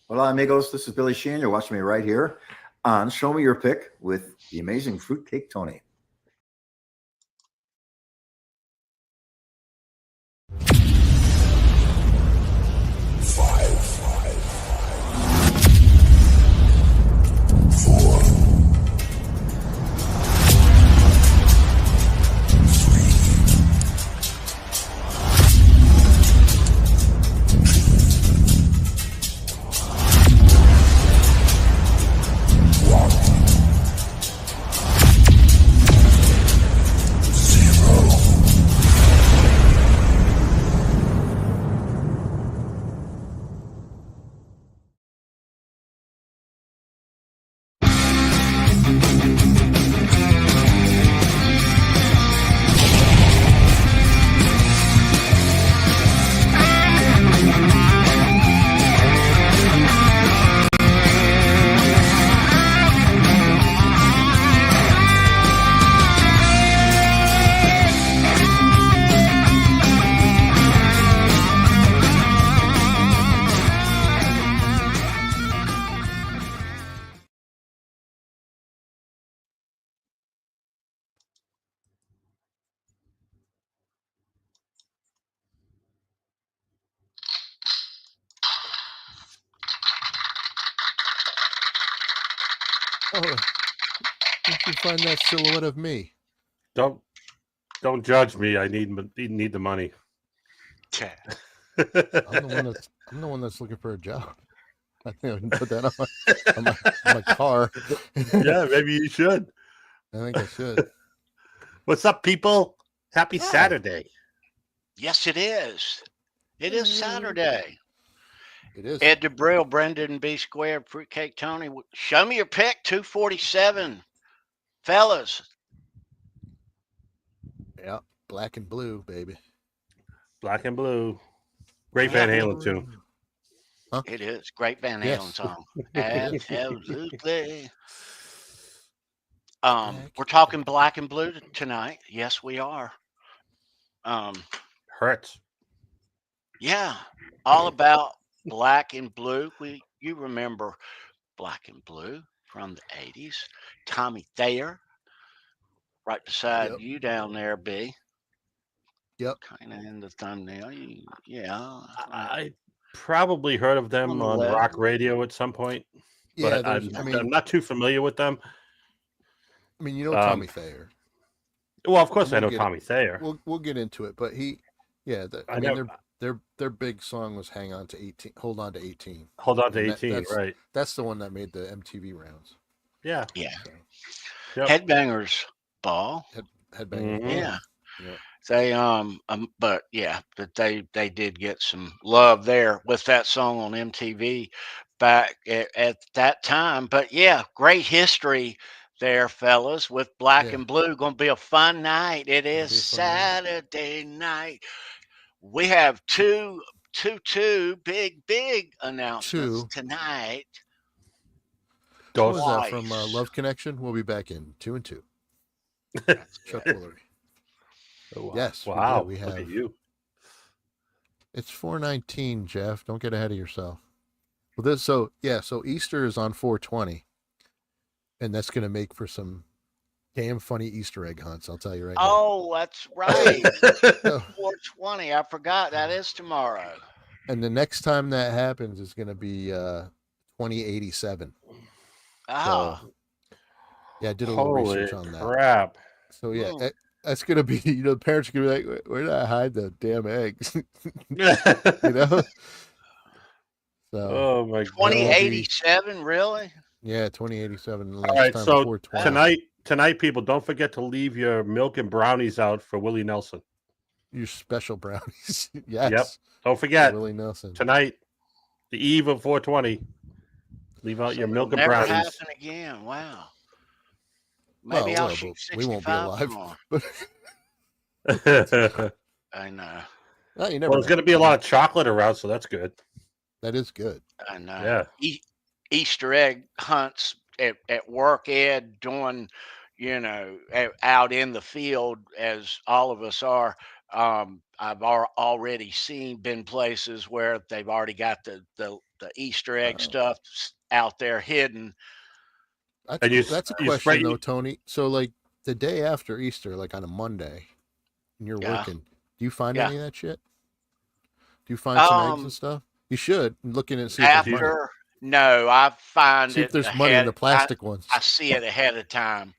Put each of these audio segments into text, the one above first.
Hola, amigos. This is Billy Sheehan. You're watching me right here on Show Me Your Pick with the amazing Fruitcake Tony. Oh, did you find that silhouette of me? Don't judge me. I need the money. I'm the one that's looking for a job. I think I can put that on my car. Yeah, maybe you should. I think I should. What's up, people? Happy Saturday. Yes, it is. It is Saturday. It is. Ed DeBrill, Brendan B. Squared, Fruitcake Tony. Show me your pick, 247. Fellas. Yeah, black and blue, baby. Black and blue. Great Van Halen tune. Huh? It is. Great Van Halen song. Absolutely. We're talking black and blue tonight. Yes, we are. Hurts. Yeah. All about black and blue. You remember black and blue from the 80s. Tommy Thayer. Right beside you down there, B. Yep. Kind of in the thumbnail. Yeah. I probably heard of them on rock radio at some point. Yeah, but I'm not too familiar with them. I mean, you know Tommy Thayer. Well, of course I know Tommy Thayer. We'll get into it, but their big song was "Hang On to 18." Hold on to 18. Hold on to 18, right? That's the one that made the MTV rounds. Yeah. Yeah. So, yep. Headbangers Ball. Headbangers. Mm-hmm. Yeah. They but yeah, but they did get some love there with that song on MTV back at that time. But yeah, great history there, fellas, with black and blue. Gonna be a fun night. It is Saturday night. We have two big announcements tonight. What was that from Love Connection? We'll be back in 2 and 2. Chuck Woolery. Oh, yes. Wow. We have. Look at you. It's 4/19, Jeff. Don't get ahead of yourself. Well, so Easter is on 4/20, and that's going to make for some damn funny Easter egg hunts. I'll tell you right now. Oh, that's right. 4/20. I forgot that is tomorrow. And the next time that happens is going to be 2087. Ah. So, yeah, I did a little research on that. Crap. So yeah, that's gonna be, the parents are gonna be like, where did I hide the damn eggs? So oh my god. 2087, really? Yeah, 2087. All right, so tonight, people, don't forget to leave your milk and brownies out for Willie Nelson. Your special brownies. Yes. Yep. Don't forget. Willie Nelson. Tonight, the eve of 4/20. Leave out your milk and brownies. Never happen again. Wow. Maybe I'll shoot 65 we won't be alive. I know. Well, there's going to be a lot of chocolate around, so that's good. That is good. I know. Yeah. Easter egg hunts at work, Ed, doing, out in the field as all of us are. I've already been places where they've already got the Easter egg stuff out there hidden. That's a you question spray- though, Tony. So like the day after Easter, like on a Monday, and you're Yeah. working, do you find Yeah. any of that shit? Do you find some eggs and stuff? You should look in and see if there's money. After, no, I find See it if there's money in the plastic ones. I see it ahead of time.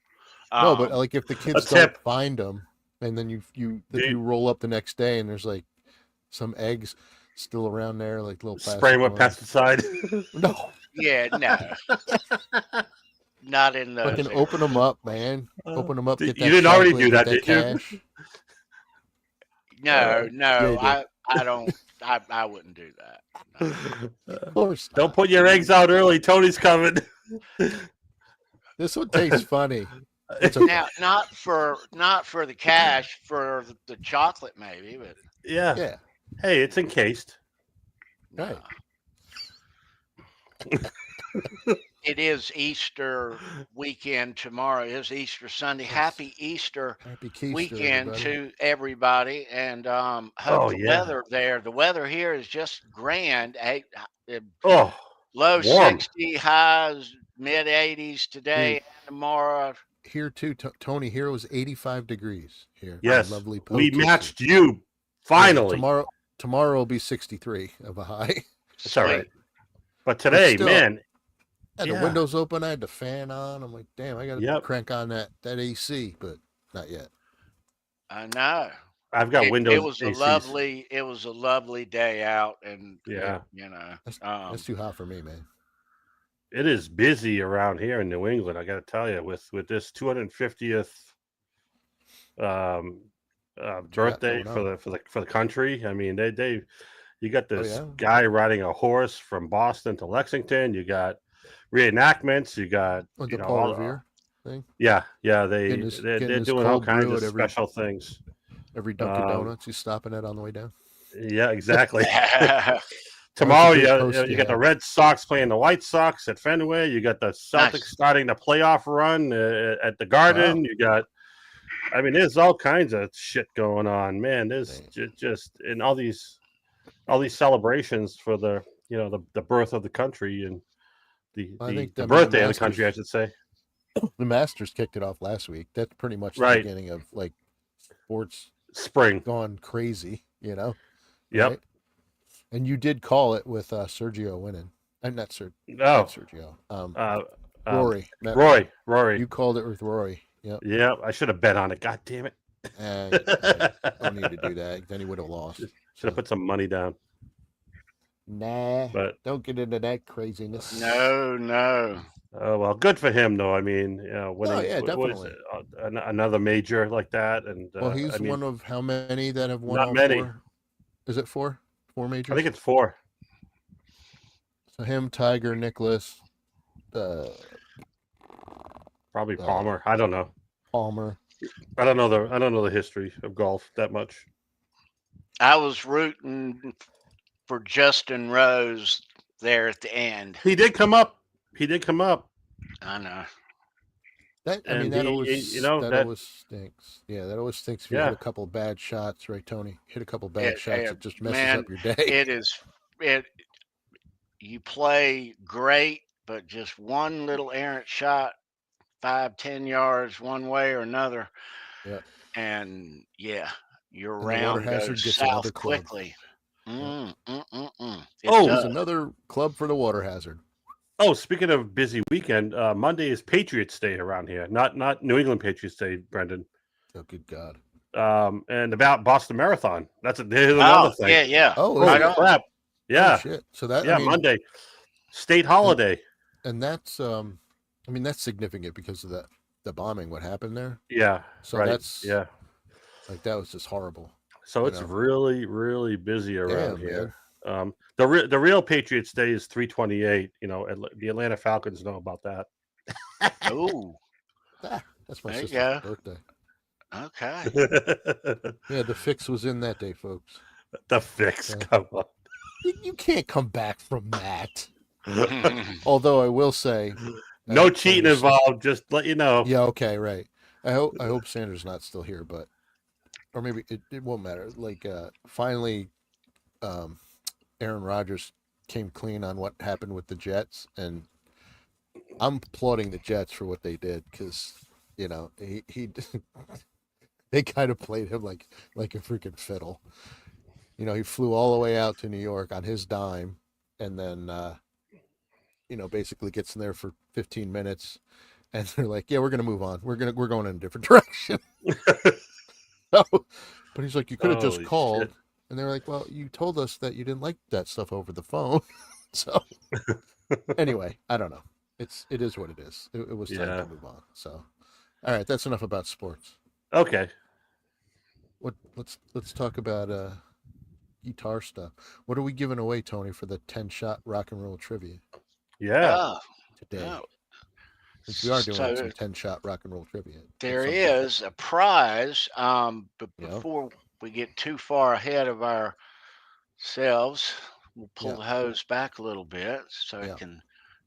No, but like if the kids a don't tip. find them, and then you roll up the next day and there's like some eggs still around there, like little plastic Spray 'em with ones. pesticide. No, Yeah, no. Not in those. fucking open them up, man. Open them up. You Get that didn't already chocolate, do get that, did you? cash. No, no, yeah, I don't. I wouldn't do that. No. Of course. Don't Not. put your eggs out early. Tony's coming. This one tastes funny. It's okay. Now, not for the cash, for the chocolate maybe, but Yeah. Yeah. Hey, it's encased. Right. It is Easter weekend tomorrow. It is Easter Sunday. Happy Easter Happy Keister, weekend everybody. to everybody, and hope Oh, the yeah. weather there. The weather here is just grand. Oh, Low warm. 60, highs mid 80s today and tomorrow. Here too, Tony. Here it was 85 degrees here. Yes. Lovely. We Poughkeepsie. matched you finally. Tomorrow will be 63 of a high. It's all right. But today, still, man. I had the windows open. I had the fan on. I'm like, damn, I got to crank on that AC, but not yet. I know. I've got windows. It was a lovely day out, and Yeah. That's too hot for me, man. It is busy around here in New England. I got to tell you, with this 250th birthday for the country. I mean, you got this guy riding a horse from Boston to Lexington. You got reenactments. You got the Paul Revere thing. Yeah, they're doing all kinds of special things. Every Dunkin' Donuts he's stopping at on the way down. Yeah, exactly. Tomorrow, you got the Red Sox playing the White Sox at Fenway. You got the Celtics starting the playoff run at the Garden. Wow. You got, I mean, there's all kinds of shit going on, man. There's just in all these celebrations for the birth of the country and the birthday of the country, I should say. The Masters kicked it off last week. That's pretty much the beginning of like sports spring gone crazy, Yep. Right? And you did call it with Sergio winning. I'm not Sergio. No. Not Sergio. Rory. Rory. You called it with Rory. Yep. Yeah, I should have bet on it. God damn it. Don't need to do that. Then he would have lost. Should have put some money down. Nah, but don't get into that craziness. No. Oh well, good for him though. I mean, winning definitely another major like that, and well, he's one of how many that have won? Not many. 4? Is it 4? 4 majors? I think it's 4. So him, Tiger, Nicholas, probably Palmer. I don't know. Palmer. I don't know the history of golf that much. I was rooting for Justin Rose there at the end. He did come up. I know. That always stinks. Yeah, that always stinks if you hit a couple of bad shots, right, Tony? Hit a couple of bad shots, it just messes up your day. You play great, but just one little errant shot, 5-10 yards one way or another. Yeah. And your round goes south quickly. There's another club for the water hazard. Oh, speaking of busy weekend, Monday is Patriots Day around here. Not New England Patriots Day, Brendan. Oh, good God. And about Boston Marathon. There's another thing. Yeah. Oh, crap. Yeah. Oh, shit. So that Monday, state holiday. And that's that's significant because of the bombing. What happened there? Yeah. So that's like that was just horrible. So it's really, really busy around here. Man. The real Patriots Day is 3/28. The Atlanta Falcons know about that. Oh, that's my sister's birthday. Okay. Yeah, the fix was in that day, folks. The fix, come on. You can't come back from that. Although I will say, No hope cheating Sanders- involved. Just let you know. Yeah, okay, right. I hope Sanders not still here, but or maybe it won't matter. Like finally, Aaron Rodgers came clean on what happened with the Jets, and I'm applauding the Jets for what they did because he they kind of played him like a freaking fiddle. He flew all the way out to New York on his dime, and then basically gets in there for 15 minutes, and they're like, "Yeah, we're gonna move on. We're going in a different direction." So, but he's like, "You could have just Holy called," shit. and they're like, "Well, you told us that you didn't like that stuff over the phone." So, anyway, I don't know. It is what it is. It was time Yeah. to move on. So, all right, that's enough about sports. Okay. Let's talk about guitar stuff. What are we giving away, Tony, for the 10-shot rock and roll trivia Yeah. Oh, today? no. Since we are doing So some 10-shot rock and roll trivia. there Something. is a prize. But Yeah. before we get too far ahead of ourselves, we'll pull Yeah. the hose back a little bit so Yeah.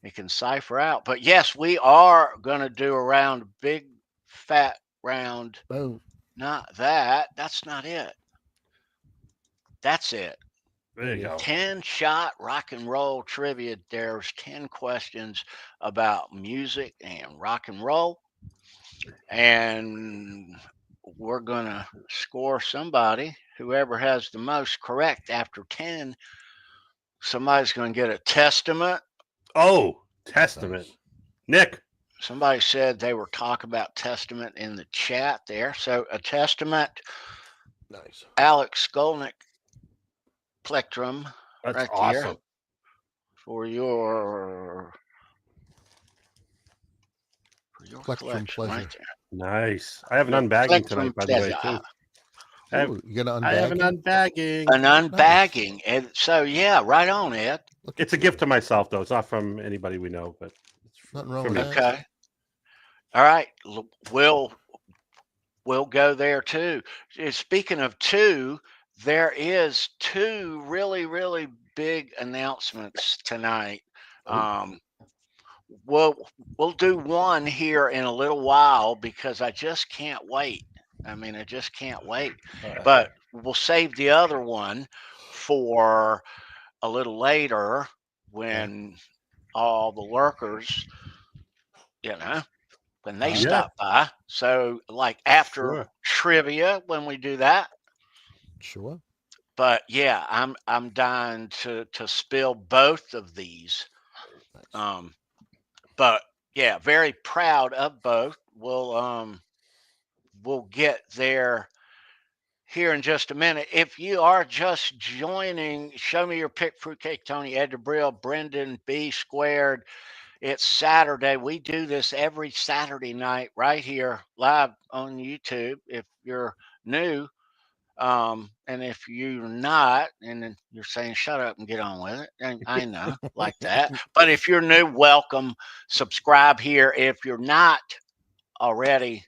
it can cipher out. But yes, we are gonna do a round, big fat round. Boom. Not that. That's not it. That's it. There you go. 10-shot rock and roll trivia. There's 10 questions about music and rock and roll. And we're going to score somebody. Whoever has the most correct after 10, somebody's going to get a Testament. Oh, Testament. Nice. Nick. Somebody said they were talking about Testament in the chat there. So a Testament. Nice. Alex Skolnick Plectrum. That's right awesome. there for your Plectrum collection pleasure. right there. Nice. I have an unbagging tonight, by the way, too. Ooh, you got an I have an unbagging? unbagging. An unbagging. And so yeah, right on, Ed. It's a gift to myself, though. It's not from anybody we know, but it's Nothing wrong from with me. that. Okay. All right. We'll go there too. Speaking of two, there is two really, really big announcements tonight. We'll do one here in a little while because I just can't wait. I mean, I just can't wait. But we'll save the other one for a little later when all the lurkers, when they Yeah. stop by. So like after trivia when we do that. Sure. But yeah, I'm dying to spill both of these. Nice. But yeah, very proud of both. We'll get there here in just a minute. If you are just joining, show me your pick. Fruitcake Tony, Ed DeBrill, Brendan B Squared. It's Saturday. We do this every Saturday night right here live on YouTube. If you're new, and if you're not, and then you're saying, shut up and get on with it. And I know, like that. But if you're new, welcome. Subscribe here. If you're not already,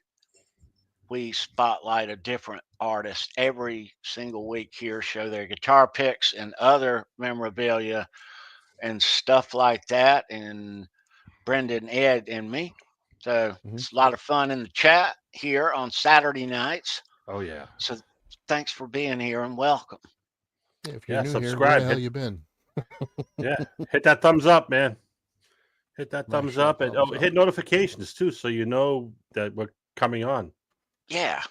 we spotlight a different artist every single week here, show their guitar picks and other memorabilia and stuff like that. And Brendan, Ed, and me. So it's a lot of fun in the chat here on Saturday nights. Oh, yeah. So thanks for being here and welcome. Yeah, if you're new here, where subscribe. the hell you been? Yeah, hit that thumbs up, man. Hit that Smash thumbs that up, and thumbs up. hit notifications too, so you know that we're coming on. Yeah.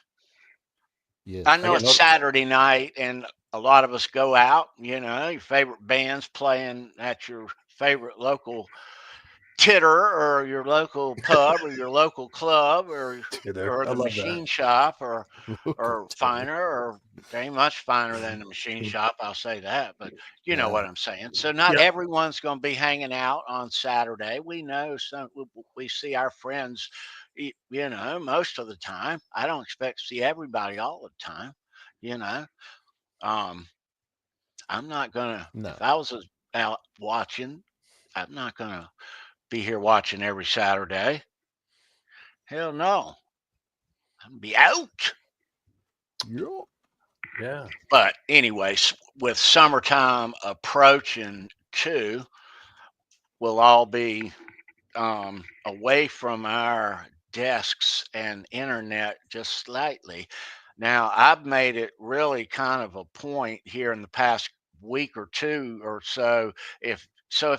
Yes. I know it's Saturday night and a lot of us go out, your favorite band's playing at your favorite local titter or your local pub or your local club or the machine shop or finer or very much finer than the machine shop. I'll say that, but you know what I'm saying. So not everyone's going to be hanging out on Saturday. We know we see our friends, most of the time. I don't expect to see everybody all the time, I'm not gonna. No. If I was out watching, I'm not gonna be here watching every Saturday. Hell no. I'm gonna be out. Yeah. But anyways, with summertime approaching too, we'll all be away from our desks and internet just slightly. Now, I've made it really kind of a point here in the past week or two or so. If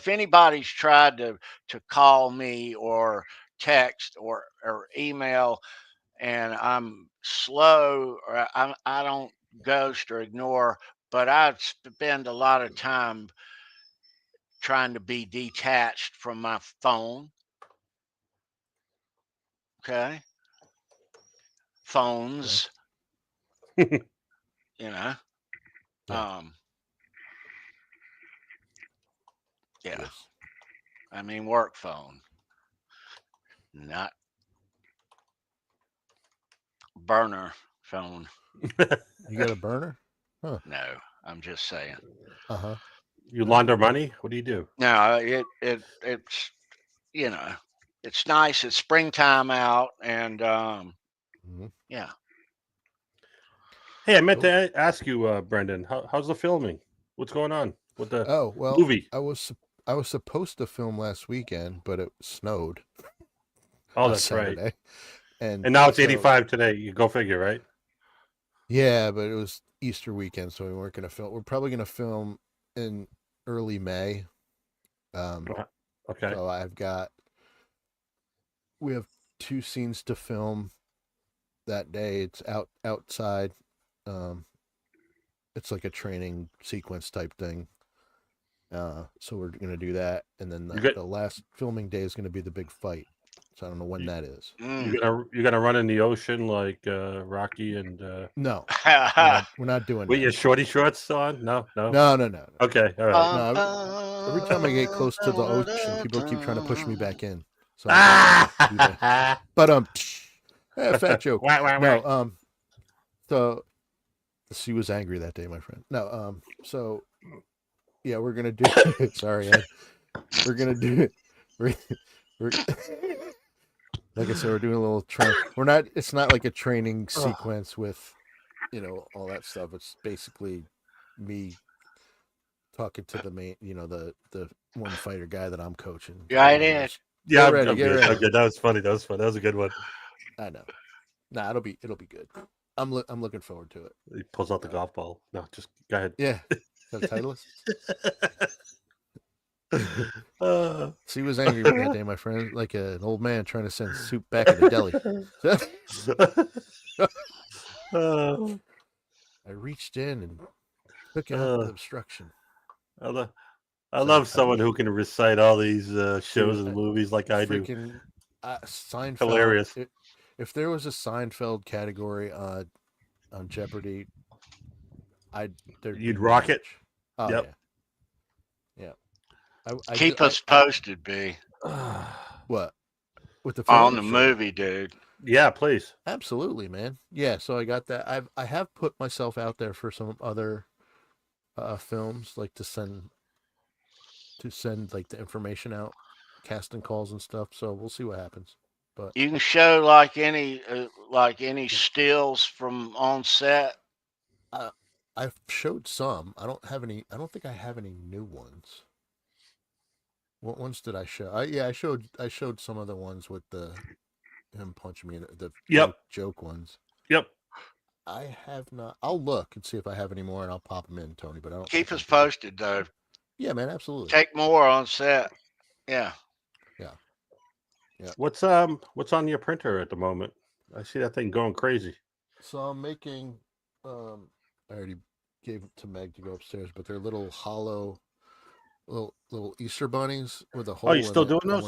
anybody's tried to call me or text or email, and I'm slow or I don't ghost or ignore, but I spend a lot of time trying to be detached from my phone. Okay. Phones, you know. Yeah. Um, yeah. Yes. I mean work phone. Not burner phone. You got a burner? Huh. No, I'm just saying. Uh-huh. You launder money? What do you do? No, it's it's nice. It's springtime out, and Mhm. yeah. Hey, I meant Cool. to ask you, Brendan, how's the filming? What's going on with the Oh, well, movie? I was supposed to film last weekend, but it snowed Oh, on that's right. Saturday. And now it's so 85 today. You go figure, right? yeah, but it was Easter weekend, so we weren't gonna film. We're probably gonna film in early May. Okay. So we have 2 scenes to film that day. It's outside. It's like a training sequence type thing. So we're gonna do that, and then the last filming day is gonna be the big fight. So I don't know when that is. You're gonna run in the ocean like Rocky and No, we're not doing with that. your shorty shorts on? No. No. Okay, all right. No, every time I get close to the ocean, people keep trying to push me back in. So but fat joke. Wah, wah, wah. No, so she was angry that day, my friend. No, so yeah, we're gonna do. Sorry, Ed. We're gonna do it. We're like I said, we're doing a little train. We're not. It's not like a training sequence with, all that stuff. It's basically me talking to the main, the one fighter guy that I'm coaching. Right in. Yeah, Get ready. I'm good. I'm good. That was funny. That was a good one. I know. Nah, it'll be good. I'm looking forward to it. He pulls out the golf ball. No, just go ahead. Yeah. Is that Titleist? She was angry that day, my friend, like an old man trying to send soup back in the deli. I reached in and took out the obstruction. I love someone who can recite all these shows and movies like I do. Seinfeld. Hilarious. If there was a Seinfeld category on Jeopardy, You'd rock it. Oh, yep. Yeah. Keep us posted, B. What? With the on the movie, dude. Yeah, please. Absolutely, man. Yeah, so I got that. I have put myself out there for some other films, like to send like the information out, casting calls and stuff. So we'll see what happens. But you can show like any stills from on set. I've showed some. I don't think I have any new ones. What ones did I show? I showed some of the ones with him punching me, the joke ones. Yep. I have not. I'll look and see if I have any more, and I'll pop them in, Tony. But I don't keep us posted, though. Yeah, man, absolutely. Take more on set. Yeah. What's on your printer at the moment? I see that thing going crazy. So I'm making. I already gave it to Meg to go upstairs, but they're little hollow, little Easter bunnies with a hole. Oh, you still doing those?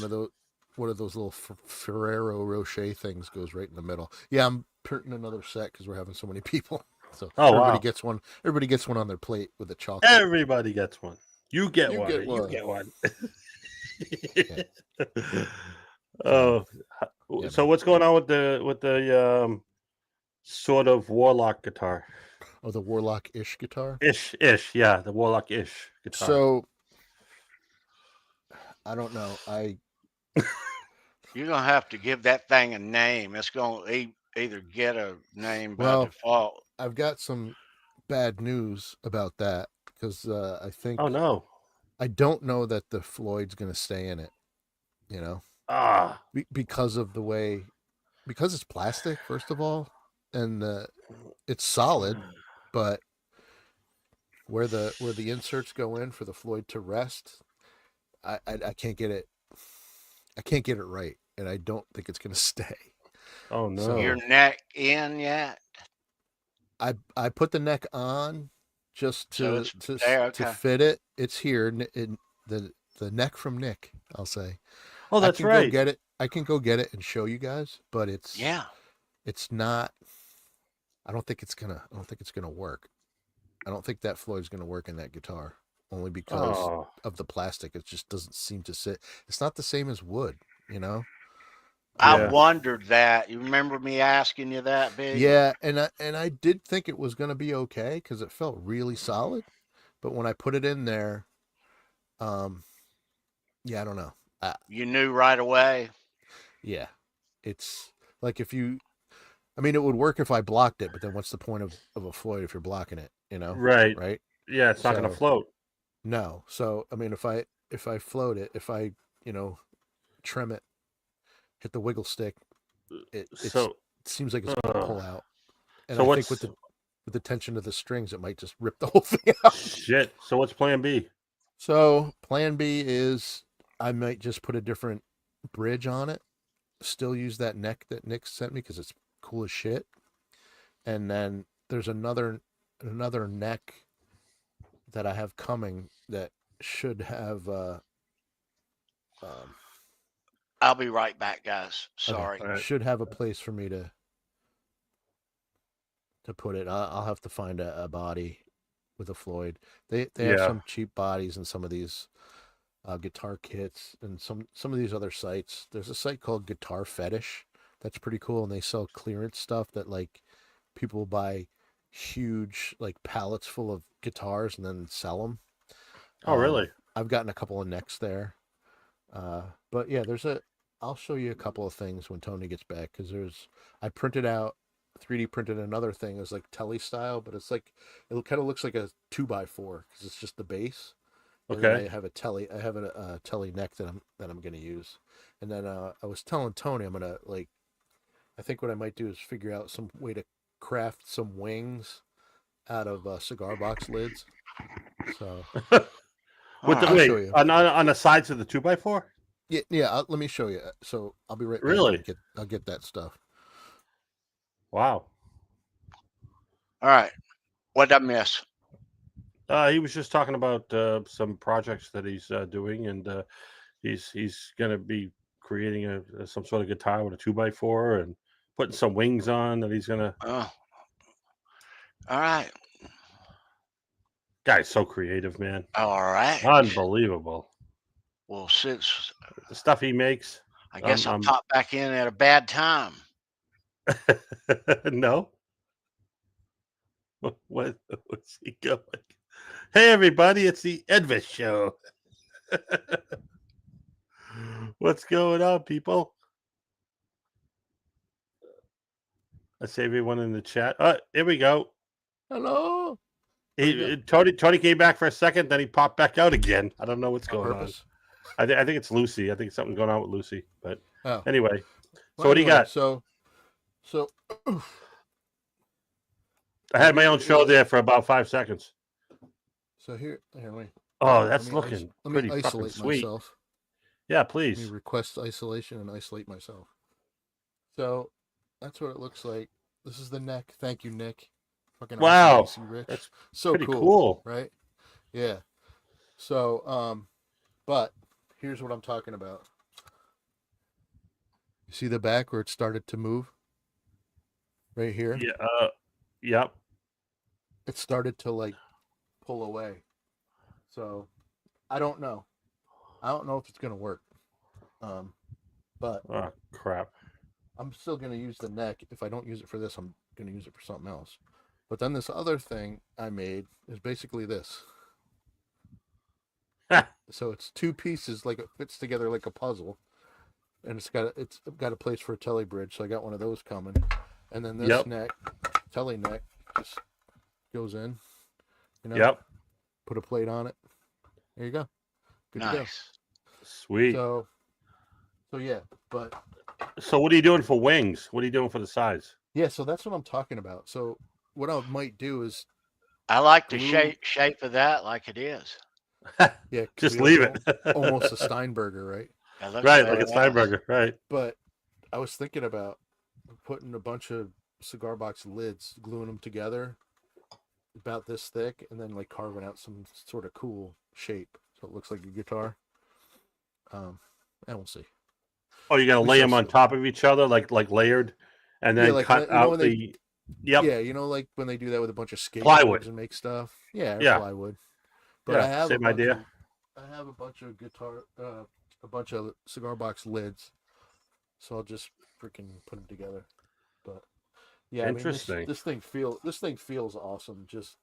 One of those little Ferrero Rocher things goes right in the middle. Yeah, I'm printing another set because we're having so many people. So everybody gets one. Everybody gets one on their plate with a chocolate. Everybody gets one. You get one. You get one. Oh, so what's going on with the sort of Warlock guitar? Oh, the Warlock-ish guitar. Ish, yeah, the Warlock-ish guitar. So I don't know. You're gonna have to give that thing a name. It's gonna either get a name by default. I've got some bad news about that because I think. Oh no! I don't know that the Floyd's gonna stay in it. because of the way, because it's plastic, first of all, and it's solid, but where the inserts go in for the Floyd to rest, I can't get it. I can't get it right, and I don't think it's gonna stay. Oh no. So- Your neck in yet? I put the neck on just So to it's there, to okay. fit it. It's here in the neck from Nick, I'll say. Oh, that's I can right. go get it. I can go get it and show you guys, but it's not. I don't think it's gonna work. I don't think that Floyd's gonna work in that guitar, only because Oh, of the plastic. It just doesn't seem to sit. It's not the same as wood, you know. I Yeah. wondered that. You remember me asking you that, Big? Yeah, and I did think it was gonna be okay because it felt really solid, but when I put it in there, yeah, I don't know. You knew right away. Yeah, it's like if you. I mean, it would work if I blocked it, but then what's the point of a Floyd if you're blocking it? You know, right. right? Yeah, it's not going to So- float. No. So I mean, if I float it, if I trim it, hit the wiggle stick, it So, seems like it's going to pull out. And So I think what's- with the tension of the strings, it might just rip the whole thing out. shit. So what's plan B? So plan B is I might just put a different bridge on it. Still use that neck that Nick sent me because it's cool as shit. And then there's another neck that I have coming that should have I'll be right back, guys. Sorry. All right. should have a place for me to put it. I'll have to find a body with a Floyd. They have Yeah. some cheap bodies in some of these guitar kits and some of these other sites. There's a site called Guitar Fetish that's pretty cool, and they sell clearance stuff that like people buy huge like pallets full of guitars and then sell them. Oh, really? I've gotten a couple of necks there. But yeah, I'll show you a couple of things when Tony gets back because I printed out 3D printed another thing. It's like telly style, but it's like it kind of looks like a 2x4 because it's just the base. And then Okay. I have a telly. I have a telly neck that I'm going to use. And then I was telling Tony I'm gonna I think what I might do is figure out some way to craft some wings out of cigar box lids. So With the I'll wait, show you. on the sides of the 2x4? yeah. Let me show you. So I'll be right back. Really? I'll get that stuff. Wow. All right. What'd I miss? He was just talking about some projects that he's doing, and he's going to be creating some sort of guitar with a 2x4 and putting some wings on that he's going to. Oh. All right. Guy's so creative, man. All right. Unbelievable. Well, since The stuff he makes. I guess I'll I'm- pop back in at a bad time. No. What's he going? Hey, everybody, it's the Edvis Show. What's going on, people? I see everyone in the chat. Here we go. Hello. Tony came back for a second, then he popped back out again. I don't know what's On going on. purpose? I think it's Lucy. I think something's going on with Lucy. But Oh. anyway, Well, what do you anyway, got? So I had my own show there for about 5 seconds. here let me Oh, that's let me looking let pretty me fucking isolate sweet. myself. Yeah, Let me please. request isolation and isolate myself. So that's what it looks like. This is the neck. Thank you, Nick. Fucking Wow, awesome, AC Rich. that's so pretty cool. right? Yeah. So but here's what I'm talking about. You see the back where it started to move? Right here? Yeah. Yep. It started to like pull away. So I don't know. I don't know if it's gonna work. But Oh crap. I'm still gonna use the neck. If I don't use it for this, I'm gonna use it for something else. But then this other thing I made is basically this. So it's two pieces, like it fits together like a puzzle, and it's got a place for a telly bridge. So I got one of those coming, and then this Yep. neck, telly neck, just goes in. You know, Yep. put a plate on it. There you go. Good to go. Nice. Sweet. So So yeah, but So what are you doing for wings? What are you doing for the sides? yeah, so that's what I'm talking about. So what I might do is I like the glue. shape of that, like it is. Yeah, it could Just be leave like it. almost a Steinberger, right? It looks Right, like a badass. Steinberger. Right. But I was thinking about putting a bunch of cigar box lids, gluing them together about this thick, and then like carving out some sort of cool shape so it looks like a guitar. And we'll see. Oh, you gotta We lay shall them on see. top of each other, like layered, and then like cut you know out when the. Yep. Yeah, like when they do that with a bunch of Plywood. skateboards and make stuff. Yeah, or Yeah. plywood. But I Yeah. have Same idea. I have a bunch of a bunch of cigar box lids, so I'll just freaking put them together. But yeah, I mean Interesting. this thing feels awesome. Just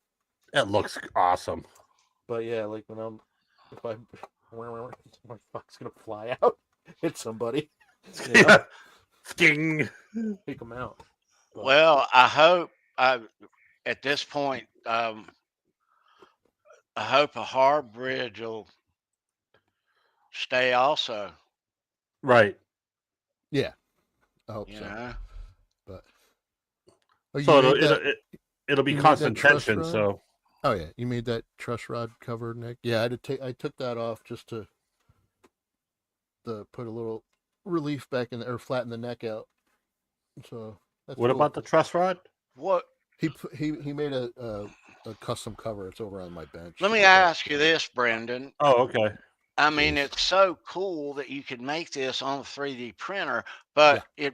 It looks awesome. but yeah, like if I my fuck's gonna fly out, hit somebody, you know, Yeah. Sting. take them out. But, Well, I hope at this point, I hope a hard bridge will stay also. Right. yeah, I hope You so. know, But oh, you So made that. it'll be you made constant that truss tension. rod? So Oh yeah, you made that truss rod cover, Nick. Yeah, I took that off just to put a little relief back in or flatten the neck out. So that's what cool. about the truss rod? what? He made a custom cover. It's over on my bench. Let me ask you this, Brendan. Oh, okay. I mean, it's so cool that you can make this on a 3D printer, but the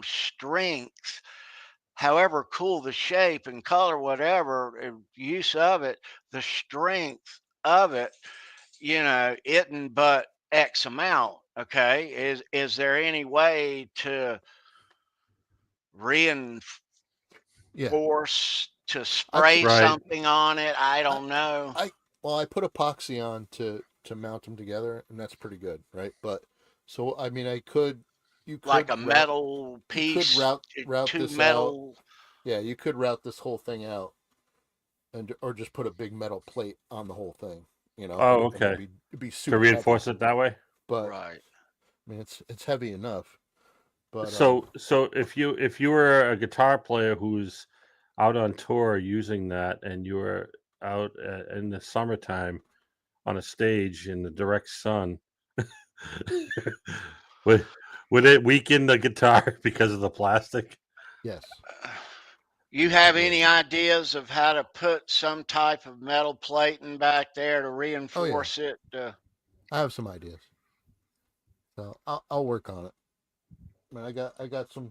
strength, however cool the shape and color, whatever use of it, the strength of it, isn't but X amount. Okay, is there any way to reinforce to spray Right. something on it? I don't know. I put epoxy on to mount them together, and that's pretty good, right? But so I mean, you could Like a route, metal you piece, could route two this out. metal. Yeah, you could route this whole thing out, or just put a big metal plate on the whole thing. Oh, and okay. it'd be To super reinforce heavy, it that way. but Right. I mean, it's heavy enough. But So if you were a guitar player who's out on tour using that, and you were out in the summertime on a stage in the direct sun, would it weaken the guitar because of the plastic? yes, You have it would. any ideas of how to put some type of metal plating back there to reinforce it? I have some ideas, so I'll work on it. I mean, I got some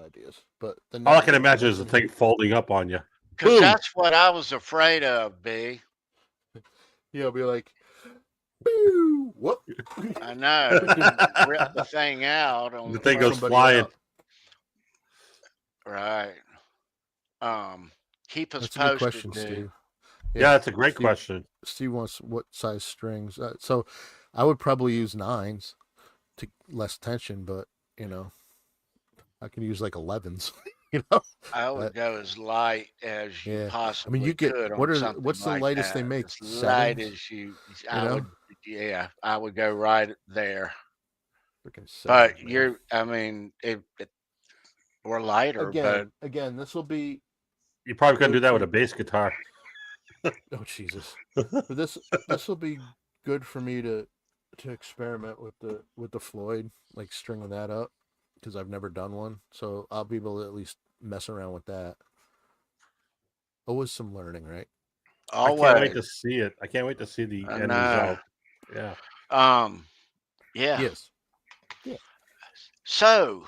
ideas, but All I can imagine is the thing folding up on you. Because Boom. that's what I was afraid of, B. Yeah, I'll be like, boo, whoop. I know. Rip the thing out. The thing goes somebody flying. out. Right. Keep us That's a good posted, question, dude. Steve. Yeah, that's a great question. Steve wants what size strings. So I would probably use 9s to less tension, but I can use like 11s. I would go as light as you possibly you get could. What's the lightest they make? As light 7s? as I would go right there. Freaking 7s, but we're lighter. Again, this will be. You probably couldn't do that with a bass guitar. Oh Jesus! But this will be good for me to experiment with the Floyd, like stringing that up, because I've never done one, so I'll be able to at least mess around with that. Always some learning, right? Always. I can't wait to see it. I can't wait to see the end result. Yeah. Yeah. Yes. Yeah. So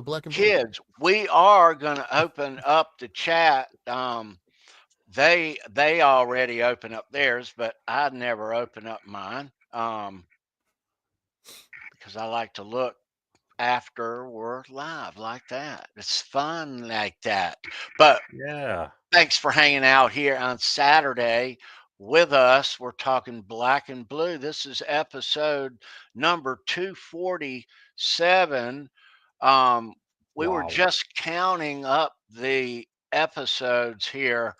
Black and kids, we are going to open up the chat. They already open up theirs, but I never open up mine because I like to look after we're live like that. It's fun like that. But yeah, thanks for hanging out here on Saturday with us. We're talking Black and Blue. This is episode number 247. We were just counting up the episodes here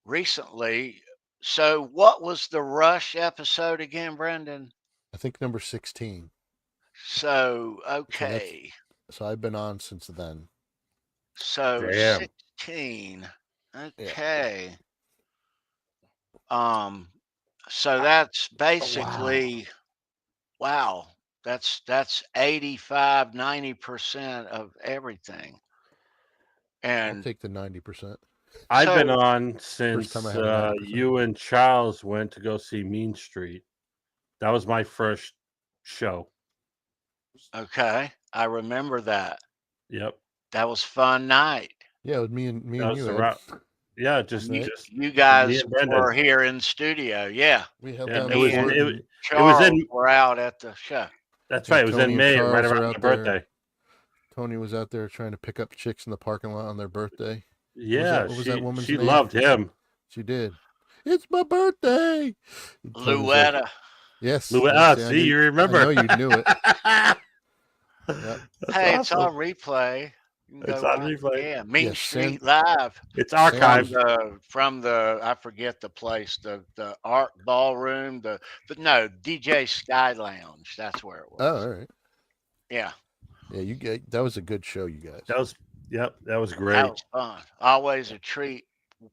recently. So what was the Rush episode again, Brendan? I think number 16. So okay. So I've been on since then. So Damn. 16. Yeah. Okay. So that's basically wow. That's 85-90% of everything. I'll And take the 90%. I've been So- on time since I have a 90%. you and Charles went to go see Mean Street. That was my first show. okay, I remember that. Yep. That was fun night. Yeah, it was me and That was you. the Ed. route. Yeah, just Right. You me guys and Brendan. were here in studio. Yeah. We held Yeah, down it the was fort. it, and- it Charles was in. were out at the show. That's Yeah, right. It was Tony in and May, right Charles are around out my there. birthday. Tony was out there trying to pick up chicks in the parking lot on their birthday. Yeah, what was that woman's she name? loved him. She did. It's my birthday. Tony's like, Luetta. yes. See, you remember. I know you knew it. That's Hey, it's awesome. on replay. You can It's go on right- replay. Yeah, Mean Yes, Street Live. It's From archived. the I forget the place, the art ballroom, but no, DJ Sky Lounge. That's where it was. Oh, all right. Yeah, Yeah, that was a good show, you guys. That was that great. was fun. Always a treat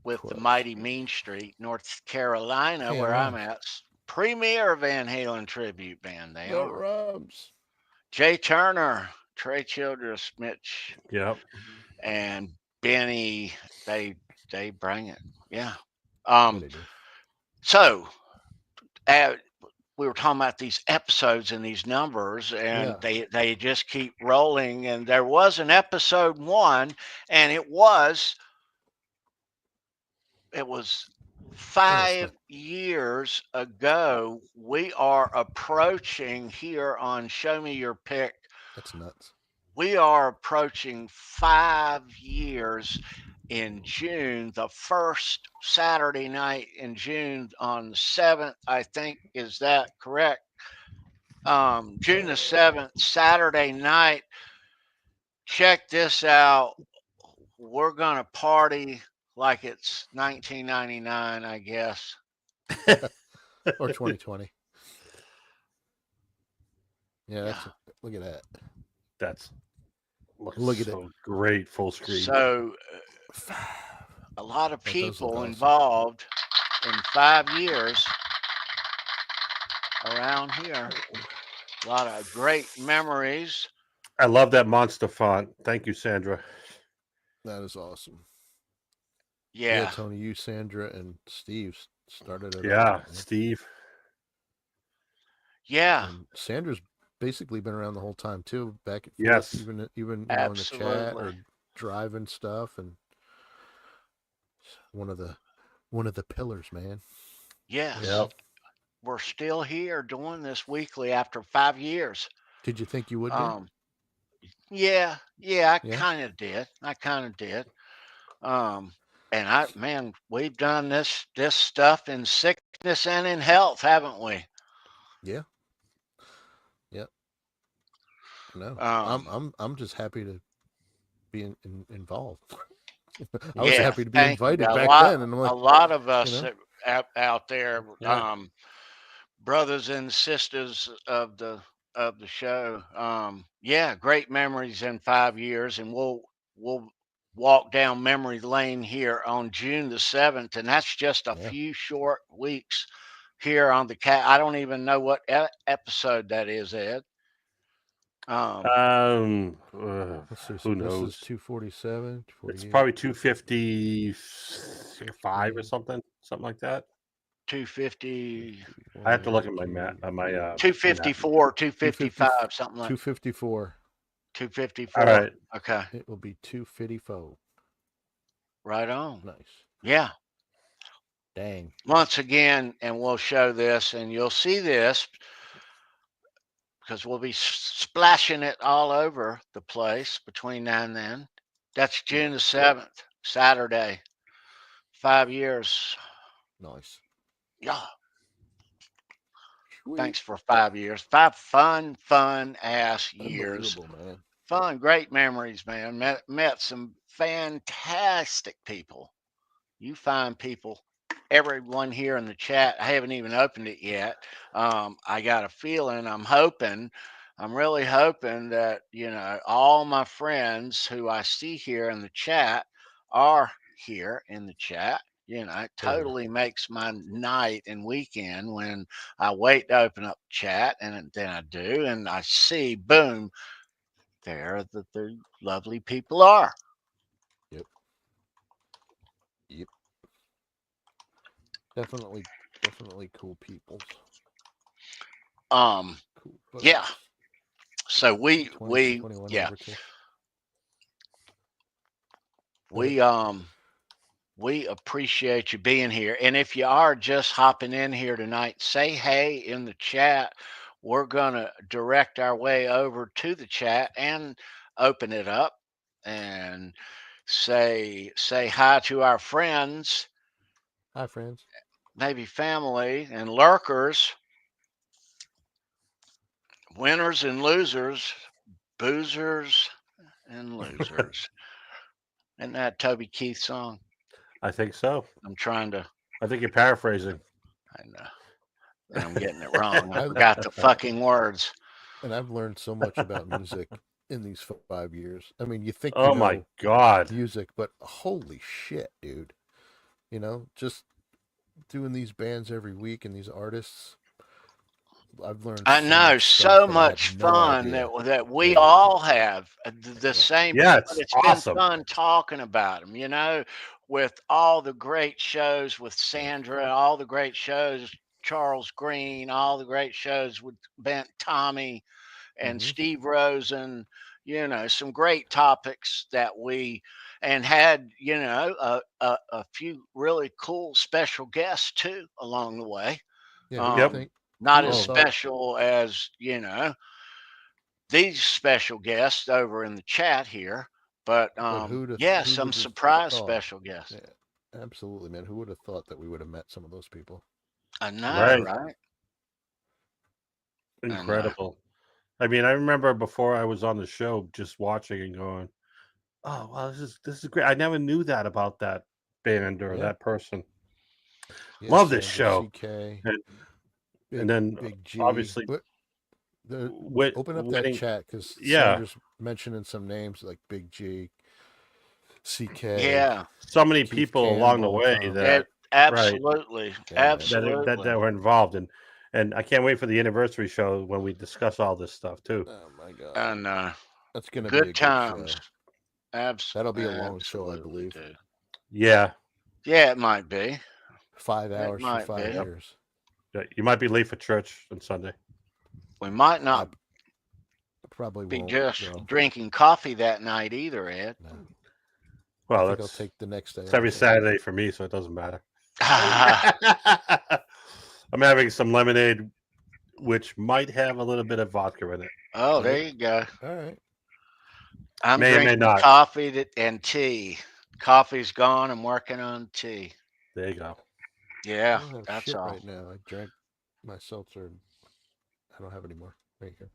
with the 12. mighty Mean Street, North Carolina, where I'm at. Premier Van Halen tribute band. They No are. Rubs. Jay Turner, Trey Childress, Mitch, Yep. and Benny. They bring it. Yeah. Yeah, they do. So, we were talking about these episodes and these numbers, and they just keep rolling. And there was an episode 1, and it was 5 years ago. We are approaching here on Show Me Your Pick. That's nuts. We are approaching 5 years in June. The first Saturday night in June on the 7th, I think. Is that correct? June the 7th, Saturday night. Check this out. We're going to party like it's 1999, I guess. Or 2020. Yeah, look at that. That's Look at so great full screen. So a lot of That does look people awesome. involved in 5 years around here. A lot of great memories. I love that monster font. Thank you, Sandra. That is awesome. Yeah. Tony, you, Sandra, and Steve started it. Yeah, Steve. Yeah. And Sandra's basically been around the whole time too. Back at Yes. even in the Absolutely. chat or driving stuff, and one of the pillars, man. Yes. Yep. We're still here doing this weekly after 5 years. Did you think you would be? Yeah, I Yeah? kind of did. And we've done this stuff in sickness and in health, haven't we? Yeah. Yep. No, I'm just happy to be involved. I was happy to be invited back then, and I'm like, a lot of us out there, brothers and sisters of the show. Great memories in 5 years, and we'll walk down memory lane here on June the 7th, and that's just a few short weeks here on the cat. I don't even know what episode that is, Ed. let's see, who knows? This is 247. It's probably 255 or something like that. 250. I have to look at my 254, 255, something like 254. 254. All right. Okay. It will be 254. Right on. Nice. Yeah. Dang. Once again, and we'll show this, and you'll see this because we'll be splashing it all over the place between now and then. That's June the 7th, Saturday. 5 years. Nice. Yeah. Sweet. Thanks for 5 years. 5 fun ass years. Man. Fun, great memories, man. Met some fantastic people. You find people everyone here in the chat. I haven't even opened it yet. I got a feeling. I'm really hoping that all my friends who I see here in the chat are here in the chat. It totally makes my night and weekend when I wait to open up chat, and then I do, and I see, boom, there the lovely people are. Yep. Definitely cool peoples. Cool folks. Yeah. So we 21 yeah. over to. We appreciate you being here. And if you are just hopping in here tonight, say hey in the chat. We're going to direct our way over to the chat and open it up and say hi to our friends. Hi, friends. Maybe family and lurkers, winners and losers, boozers and losers. Isn't that Toby Keith song? I think so. I think you're paraphrasing. I know. I'm getting it wrong. I forgot the fucking words. And I've learned so much about music in these 5 years. I mean, you think oh my God, music, but holy shit, dude. Just doing these bands every week and these artists, I've learned. I know so much fun that we all have the same. Yeah, it's awesome. been fun talking about them. With all the great shows with Sandra, all the great shows, Charles Green, all the great shows with Bent Tommy and Steve Rosen. Some great topics that we had. A few really cool special guests too along the way. Not as special as, these special guests over in the chat here, but some surprise special guests. Yeah, absolutely, man. Who would have thought that we would have met some of those people? I know, right? Incredible. I mean, I remember before I was on the show just watching and going, oh, wow, this is great. I never knew that about that band or that person. Love this show. CK. And then Big G. Obviously open up that chat because Sandra's mentioning some names like Big G, CK. Yeah, so many Keith people Campbell, along the way that absolutely that were involved and I can't wait for the anniversary show when we discuss all this stuff too. Oh my God! And that's gonna good be a times. Good show. That'll be a long show, I believe. Yeah, it might be 5 hours for 5 years. You might be late for church on Sunday. We might not probably be won't, just drinking coffee that night either, Ed. No. Well, I'll take the next day. It's every Saturday for me, so it doesn't matter. I'm having some lemonade, which might have a little bit of vodka in it. Oh, there you go. All right. I'm drinking coffee and tea. Coffee's gone. I'm working on tea. There you go. Yeah, that's all. Right now, I drank my seltzer. I don't have any more. Right here.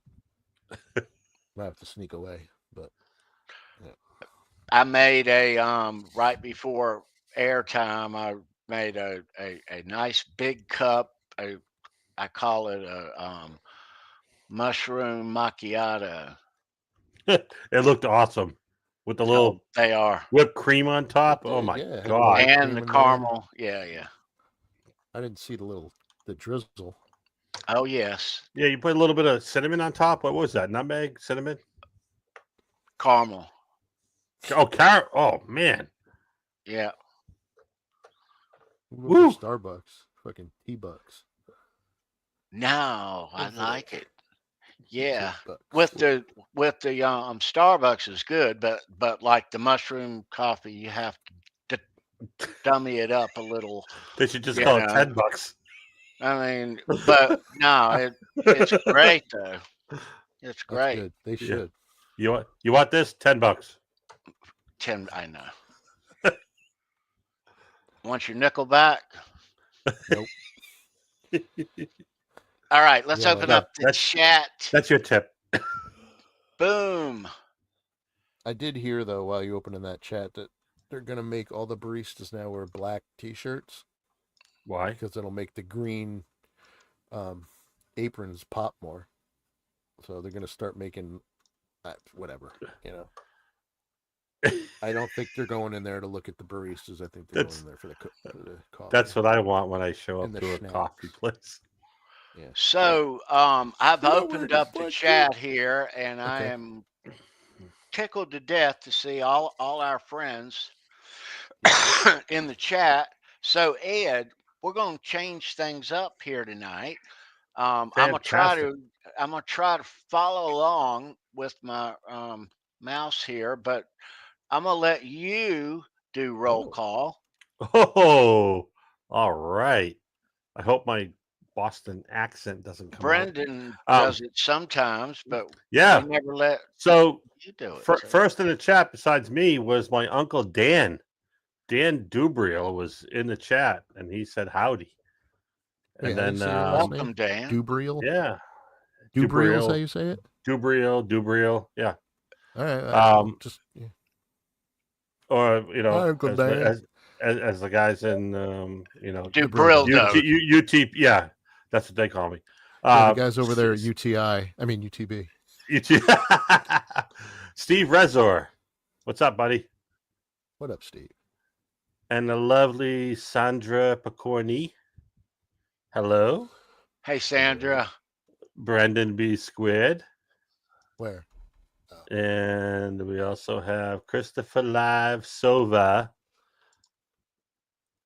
I have to sneak away, but yeah. I made a right before airtime. I made a nice big cup. I call it a mushroom macchiato. It looked awesome with the little they are whipped cream on top. Oh my God! And the caramel. Yeah. I didn't see the drizzle. Oh yes. Yeah, you put a little bit of cinnamon on top. What was that? Nutmeg, cinnamon, caramel. Oh man. Yeah. Woo! Starbucks, fucking $10. No, I like it. Yeah, with the Starbucks is good, but like the mushroom coffee, you have to dummy it up a little. They should just call it $10. I mean, but no, it's great though. It's great. Good. They should. You want this? $10. 10. I know. Want your nickel back? Nope. All right, let's open up the chat. That's your tip. Boom. I did hear though while you opened in that chat that they're gonna make all the baristas now wear black T-shirts. Why? because it'll make the green aprons pop more. So they're going to start making whatever, you know. I don't think they're going in there to look at the baristas. I think they're going in there for the coffee. That's what I want when I show up And the to a schnapps. coffee place. Yeah. So I've You know, opened we're up the front chat here, and I Okay. am tickled to death to see all our friends in the chat. So Ed, we're going to change things up here tonight. I'm gonna try to follow along with my mouse here, but I'm gonna let you do roll call. Oh, all right. I hope my Boston accent doesn't come Brendan out. does it sometimes, but Yeah. we never let So you do it. first in the chat besides me was my uncle Dan. Dan Dubriel was in the chat, and he said howdy. Wait, And how do you then say your last welcome, name? Dan. Dubriel? Yeah. Dubriel is how you say it? Dubriel. Yeah. All right. Just yeah. Or you know, Uncle Dan. as the guys in Dubrildo. UT, yeah, that's what they call me. The guys over there at UTB. Steve Rezor, what's up, buddy? What up, Steve? And the lovely Sandra Pokorney. Hello. Hey, Sandra. Brendan B. Squid. Where? And we also have Christopher Live Sova,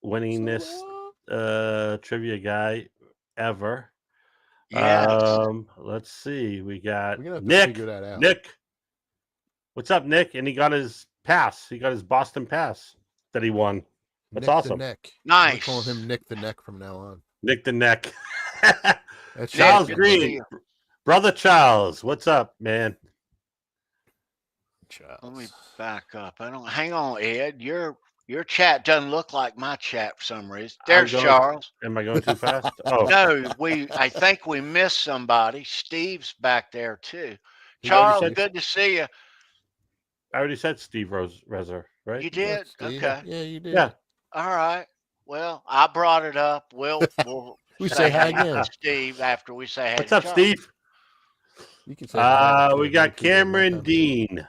winningest trivia guy ever. Yes. Let's see. We got We're gonna have to Nick. figure that out. Nick, what's up, Nick? And he got his pass. He got his Boston pass that he won. That's Nick awesome. The Neck. Nice. I'm calling him Nick the Neck from now on. Nick the Neck. That's Charles Nick, Green, brother Charles. What's up, man? Charles. Let me back up. Hang on, Ed. Your chat doesn't look like my chat for some reason. There's Charles. Am I going too fast? Oh No, I think we missed somebody. Steve's back there too. You already Charles, said- good to see you. I already said Steve Rezer, right? You did? Okay. Yeah, you did. Yeah. All right. Well, I brought it up. We'll We say hi to again. Steve after we say hi. What's to up, Charles. Steve? You can say hi. We got Cameron Dean.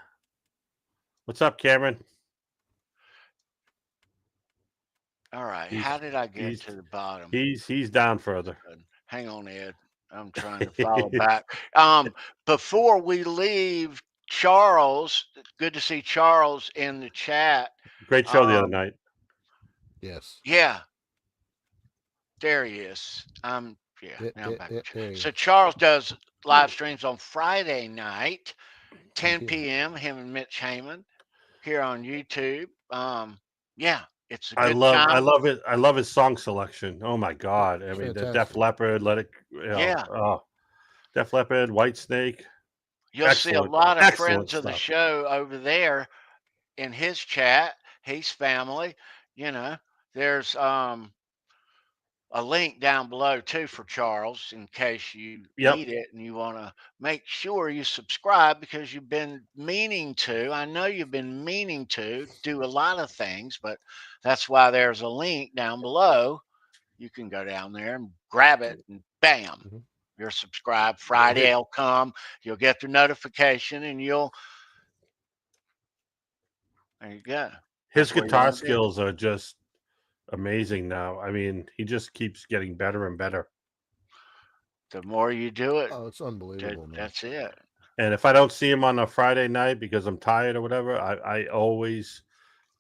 What's up, Cameron? All right. How did I get to the bottom? He's down further. Hang on, Ed. I'm trying to follow back. Before we leave, Charles, good to see Charles in the chat. Great show the other night. Yes. Yeah. There he is. Now I'm back. There So Charles does live streams on Friday night, 10 p.m. Him and Mitch Heyman here on YouTube. Yeah, it's a good time. I love it. I love his song selection. Oh my God! I mean, the Def Leppard, Let It. Yeah. Def Leppard, Whitesnake. You'll see a lot of friends of the stuff. show over there in his chat. He's family. You know, there's a link down below too for Charles in case you need it and you want to make sure you subscribe because you've been meaning to. I know you've been meaning to do a lot of things, but that's why there's a link down below. You can go down there and grab it and bam, you're subscribed. Friday will come. You'll get the notification and there you go. His guitar skills are just amazing now. I mean, he just keeps getting better and better. The more you do it, it's unbelievable, man. That's it. And if I don't see him on a Friday night because I'm tired or whatever, I always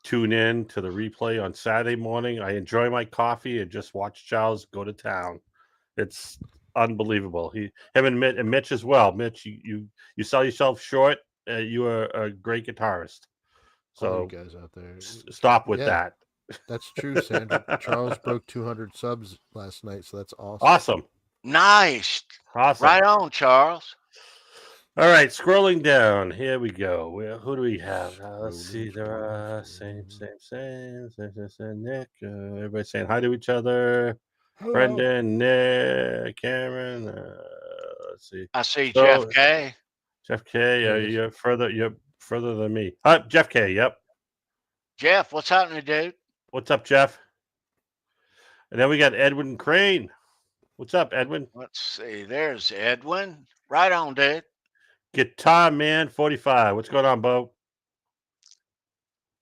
tune in to the replay on Saturday morning. I enjoy my coffee and just watch Charles go to town. It's unbelievable. Him and Mitch as well. Mitch, you sell yourself short. You are a great guitarist. So you guys out there, stop with that. That's true, Sandra. Charles broke 200 subs last night, so that's awesome. Awesome. Nice. Awesome. Right on, Charles. All right, scrolling down. Here we go. Who do we have? Let's see. There are same. Nick. Everybody saying hi to each other. Hello. Brendan, Nick, Cameron. Let's see. I see Jeff K. Jeff K. You're further than me. Jeff K. Yep. Jeff, what's happening, dude? What's up, Jeff? And then we got Edwin Crane. What's up, Edwin? Let's see. There's Edwin. Right on, dude. Guitar Man 45. What's going on, Bo?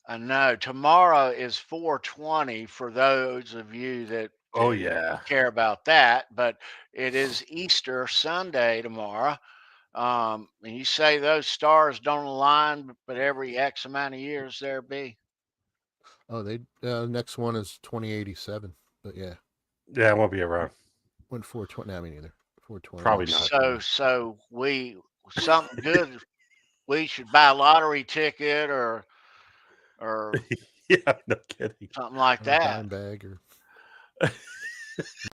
I know tomorrow is 420 for those of you that Oh, yeah. care about that, but it is Easter Sunday tomorrow. And you say those stars don't align, but every X amount of years there be. Oh, they next one is 2087. But yeah, Yeah, I won't be around. went 420. I mean, either 420. Probably not. So we something good. We should buy a lottery ticket or Yeah, no kidding. something like a that. dime bag or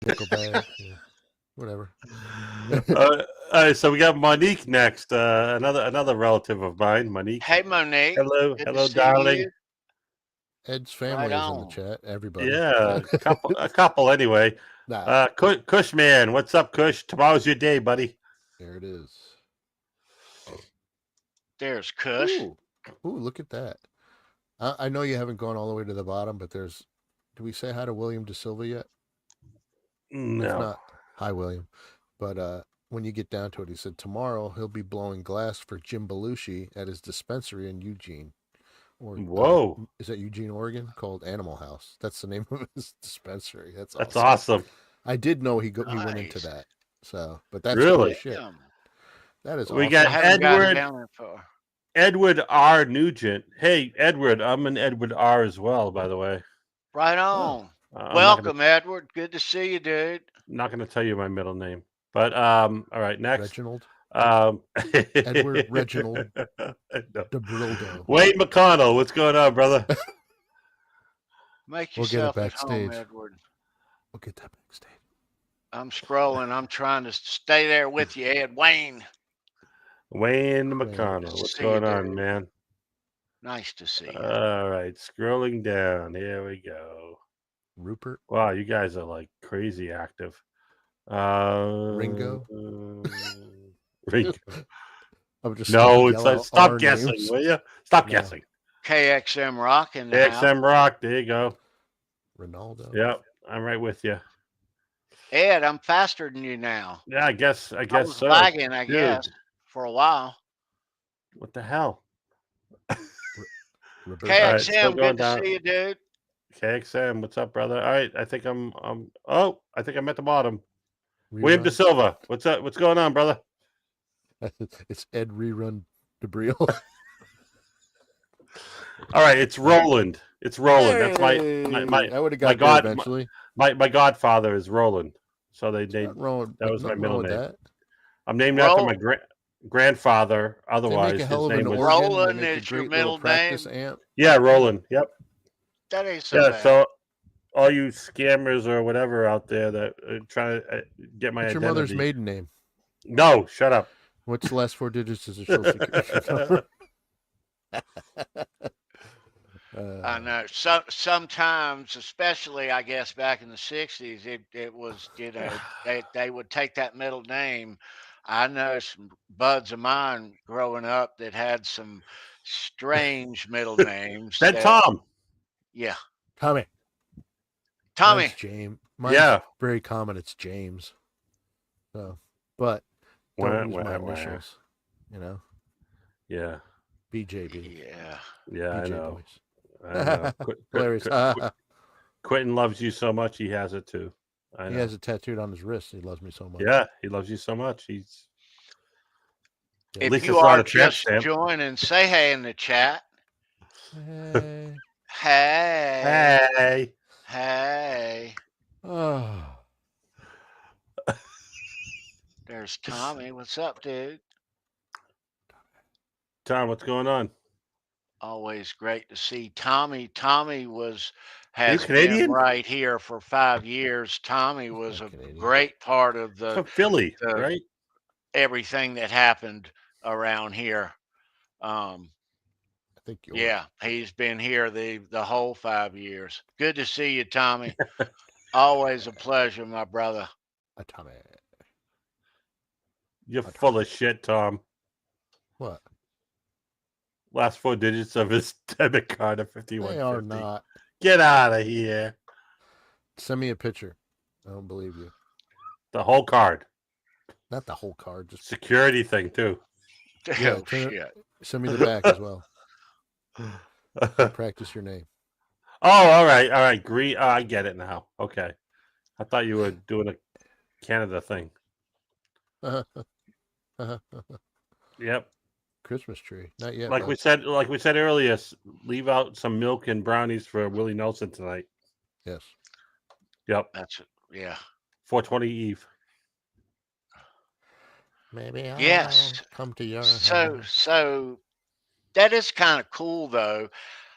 nickel bag, yeah, whatever. All right, so we got Monique next. Another relative of mine, Monique. Hey, Monique. Hello, Good to hello, see darling. you. Ed's family is in the on. chat. Everybody. Yeah, a couple anyway. Nah, Kush man, what's up, Kush? Tomorrow's your day, buddy. there it is. There's Kush. Ooh, look at that. I know you haven't gone all the way to the bottom, but there's. Do we say hi to William De Silva yet? If No. not, hi William. But when you get down to it, he said tomorrow he'll be blowing glass for Jim Belushi at his dispensary in Eugene. Or Whoa. is that Eugene, Oregon? Called Animal House. That's the name of his dispensary. That's awesome. I did know he went into Nice. that. So, but that's Really? cool shit. Yeah. That is We awesome. got I haven't gotten Edward. down there far. Edward R. Nugent. Hey, Edward, I'm an Edward R. as well, by the way. Right on. I'm Welcome, Edward. Good to see you, dude. not gonna tell you my middle name, but all right, next. Reginald Edward Reginald no. DeBrildo. Wade McConnell, what's going on, brother? Make We'll get it yourself at home, backstage. Edward. We'll get that backstage. I'm scrolling. I'm trying to stay there with you, Ed. Wayne. Wayne McConnell, Good to what's see you, going on, dude. man? Nice to see you. All right, scrolling down. Here we go. Rupert. Wow, you guys are like crazy active. Ringo? Ringo. I'm just No, gonna it's yell like out stop our guessing, names. will you? Stop No. guessing. KXM Rock in the house. XM Rock, there you go. Ronaldo. Yep, I'm right with you. Ed, I'm faster than you now. Yeah, I guess I was so. lagging, I Dude, guess, for a while. what the hell? Roberto. All right, still KXM, going good to down. see you, dude. KXM, what's up, brother? All right, I think I'm I think I'm at the bottom. Rerun. William De Silva, what's up? What's going on, brother? It's Ed Rerun DeBrio. All right, it's Roland. It's Roland. That's my I would have my got God- there eventually. my godfather is Roland. So they It's named not wrong- that was my nothing wrong middle with name. that. I'm named after my Roland. grandfather. They Otherwise, make a his hell of an name was organ. They Roland make a is your great little middle practice name? amp. yeah, Roland. Yep. That ain't so Yeah. bad. So all you scammers or whatever out there that are trying to get my What's your identity. mother's maiden name? No, shut up. What's the last 4 digits of your social security number? I know. Sometimes, especially I guess back in the '60s, it was they would take that middle name. I know some buds of mine growing up that had some strange middle names. That Tom. Yeah, Tommy. Tommy. Mine's James. Mine's Yeah. very common. It's James. So, but don't use my Wah. initials. You know, Yeah. BJB. Yeah. Yeah, I BJ know. boys. I know. Hilarious. Quentin loves you so much. He has it too. I He know. has it tattooed on his wrist. He loves me so much. Yeah, he loves you so much. He's Yeah. If least you it's not are a tramp just stamp. joining, say hey in the chat. Hey. Hey. Hey. Hey. Oh. There's Tommy. What's up, dude? Tom, what's going on? Always great to see Tommy. Tommy has been Canadian? right here for 5 years. Tommy He's was not a Canadian. great part of From Philly, the- right? everything that happened around here. I think you're Yeah, he's been here the whole 5 years. Good to see you, Tommy. Always a pleasure, my brother. a Tommy. You're full of shit, Tom. What? Last 4 digits of his debit card of 5150. They are not. Get out of here. Send me a picture. I don't believe you. The whole card. Not the whole card. Just Security thing, too. yeah. Oh, shit. Send me the back as well. Practice your name. Oh, all right. Green. I get it now. Okay. I thought you were doing a Canada thing. Yep. Christmas tree. Not yet. Like we said earlier, leave out some milk and brownies for Willie Nelson tonight. Yes. Yep. That's it. Yeah. 420 Eve. Maybe I'll Yes. come to your So house. that is kind of cool, though.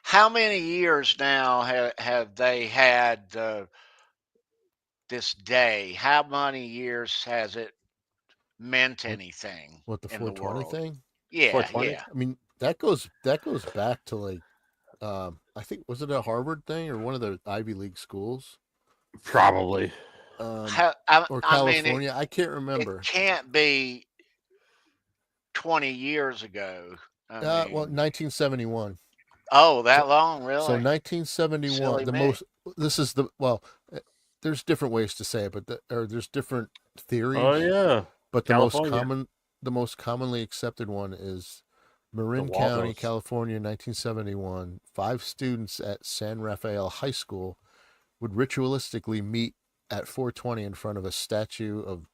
How many years now have they had this day? How many years has it meant anything What, the in the 420 world? thing? Yeah, 420? yeah. I mean, that goes back to like, I think, was it a Harvard thing or one of the Ivy League schools? Probably. Or I mean, California. I can't remember. it can't be 20 years ago. I Well, mean, 1971. oh, that long, really? So 1971. Silly The me. most. This is the there's different ways to say it, but there's different theories. Oh yeah. But California. the most commonly accepted one is Marin The County, Waldos. California, 1971. 5 students at San Rafael High School would ritualistically meet at 420 in front of a statue of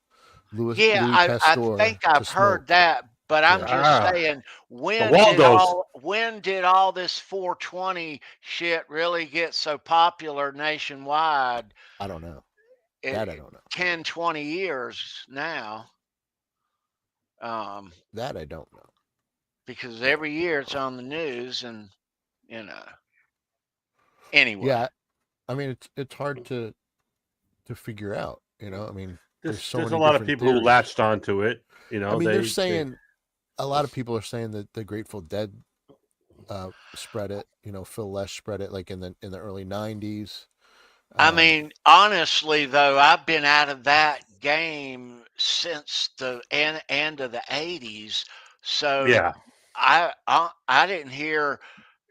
Louis Yeah, Pasteur. I think to I've heard smoke. that, but I'm Yeah. just saying, when Waldos. did all this 420 shit really get so popular nationwide? I don't know. It, That I don't know. 10, 20 years now. That I don't know. Because every year it's on the news, and anyway. Yeah, I mean it's hard to figure out. I mean, there's so There's many a lot of different people who theories. latched onto it. I mean, they're saying a lot of people are saying that the Grateful Dead spread it. Phil Lesh spread it like in the early 90s. I mean, honestly, though, I've been out of that game since the end of the 80s. So yeah. I didn't hear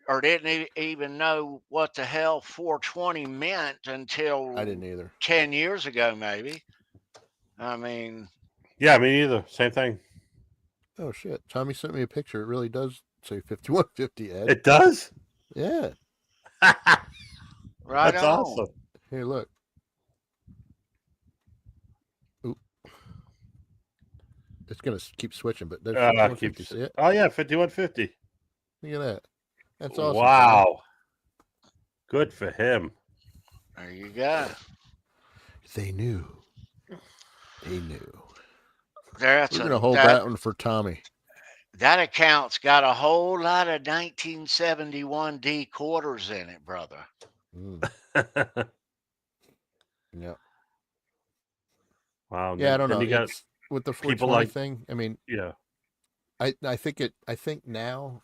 or didn't even know what the hell 420 meant until I didn't either. 10 years ago, maybe. I mean, Yeah, me neither. Same thing. Oh shit! Tommy sent me a picture. It really does say 5150, Ed. It does? Yeah. right That's on. awesome. Here, look. Oop. It's gonna keep switching, but there's 5150. See it? Oh yeah, 5150. Look at that. That's awesome. Wow. Tommy. Good for him. There you go. They knew. They knew. We're going to hold that one for Tommy. That account's got a whole lot of 1971 D quarters in it, brother. Yeah. Wow. Yeah, I don't know. You got with the 420 people like thing, I mean, yeah. I think now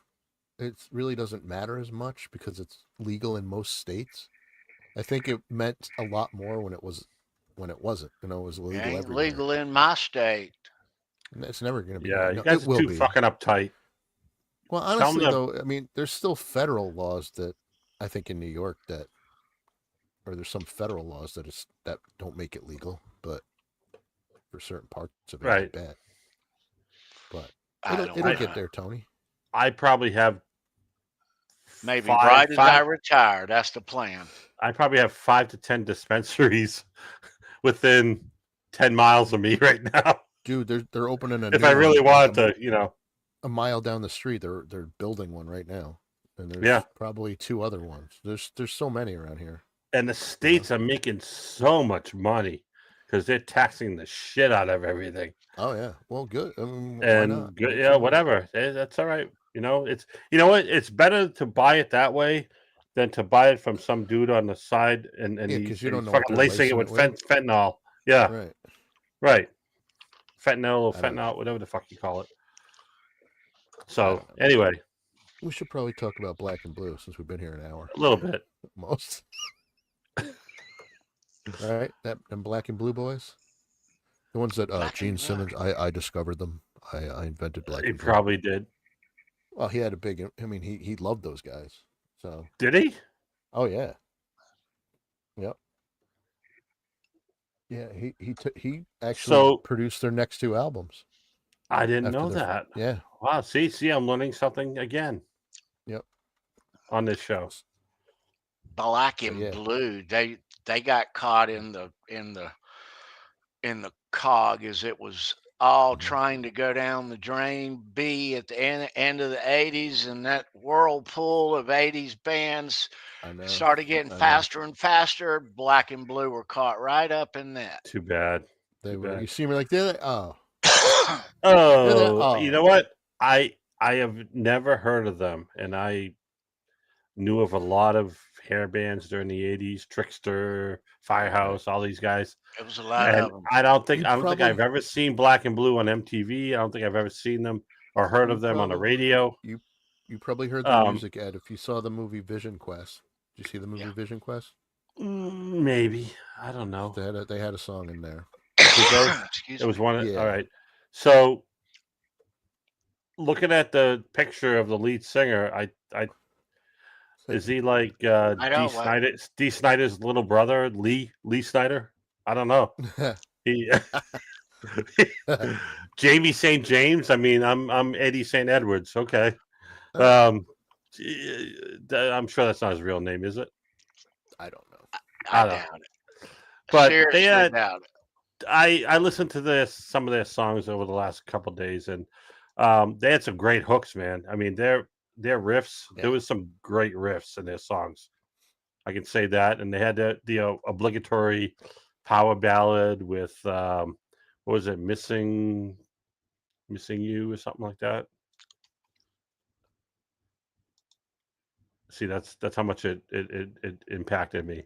it really doesn't matter as much because it's legal in most states. I think it meant a lot more when it wasn't. It was legal everywhere. Legal in my state. It's never going to be. Yeah, you guys are too fucking uptight. Well, honestly, though, I mean, there's still federal laws that I think in New York or there's some federal laws that don't make it legal, but for certain parts of it, right? Bad. But it'll get there, Tony. I probably have maybe right as I retire. That's the plan. I probably have 5 to 10 dispensaries within 10 miles of me right now. Dude, they're opening a. If I really wanted to, a mile down the street, they're building one right now, and there's probably 2 other ones. There's so many around here. And the states are making so much money because they're taxing the shit out of everything. Oh yeah, well, good. I mean, and good, yeah, whatever. That's all right. It's what? It's better to buy it that way than to buy it from some dude on the side and because you don't know fucking lacing it with fentanyl. Yeah, right. Fentanyl or fentanyl, whatever the fuck you call it. So anyway, we should probably talk about Black and Blue since we've been here an hour. A little bit, most. All right, them Black and Blue boys, the ones that Gene Simmons. I discovered them. I invented Black. He and Blue. Probably did. Well, he had a big. I mean, he loved those guys. So did he? Oh yeah. Yep. Yeah, he actually So produced their next 2 albums. I didn't after know their- that. Yeah. Wow. See, I'm learning something again. Yep. On this show. Black But and yeah. Blue. They got caught in the cog as it was all trying to go down the drain. B at the end of the 80s, and that whirlpool of 80s bands I know. started getting I know. faster and faster. Black and Blue were caught right up in that. Too bad. They Too were. bad. You see me like that? Oh, Oh, you Oh. know what? I have never heard of them, and I knew of a lot of hair bands during the '80s, Trickster, Firehouse, all these guys. It was a lot And of them. I don't think You I've probably- ever seen Black and Blue on MTV. I don't think I've ever seen them or heard You of them on the probably- radio. you probably heard the music, Ed, if you saw the movie Vision Quest. Did you see the movie Yeah. Vision Quest? Maybe, I don't know. They had a song in there. Excuse It was me. one. Yeah. All right. So, looking at the picture of the lead singer, is he like I know, Dee Snider's little brother, Lee Snider? I don't know. He Jamie St. James. I mean, I'm Eddie St. Edwards. Okay. I'm sure that's not his real name, is it? I don't know. I doubt it. But Seriously they had, doubt it. I listened to some of their songs over the last couple of days, and they had some great hooks, man. I mean, their riffs. Yeah. There was some great riffs in their songs. I can say that, and they had the obligatory power ballad with what was it, missing you or something like that. See, that's how much it impacted me.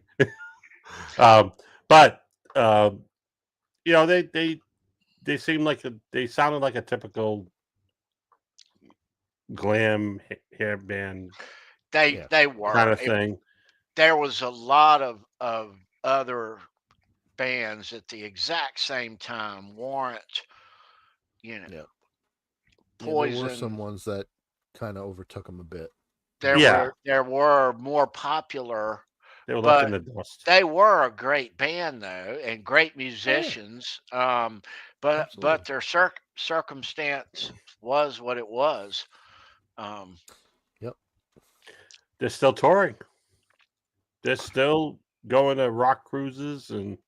But you know, they seemed like they sounded like a typical glam hair band They were kind of thing. There was a lot of other bands at the exact same time. Warrant, you know, Yeah. Poison. There were some ones that kind of overtook them a bit. There were more popular. They were left in the dust. They were a great band though, and great musicians. But Absolutely. their circumstance was what it was. Yep. They're still touring. They're still going to rock cruises and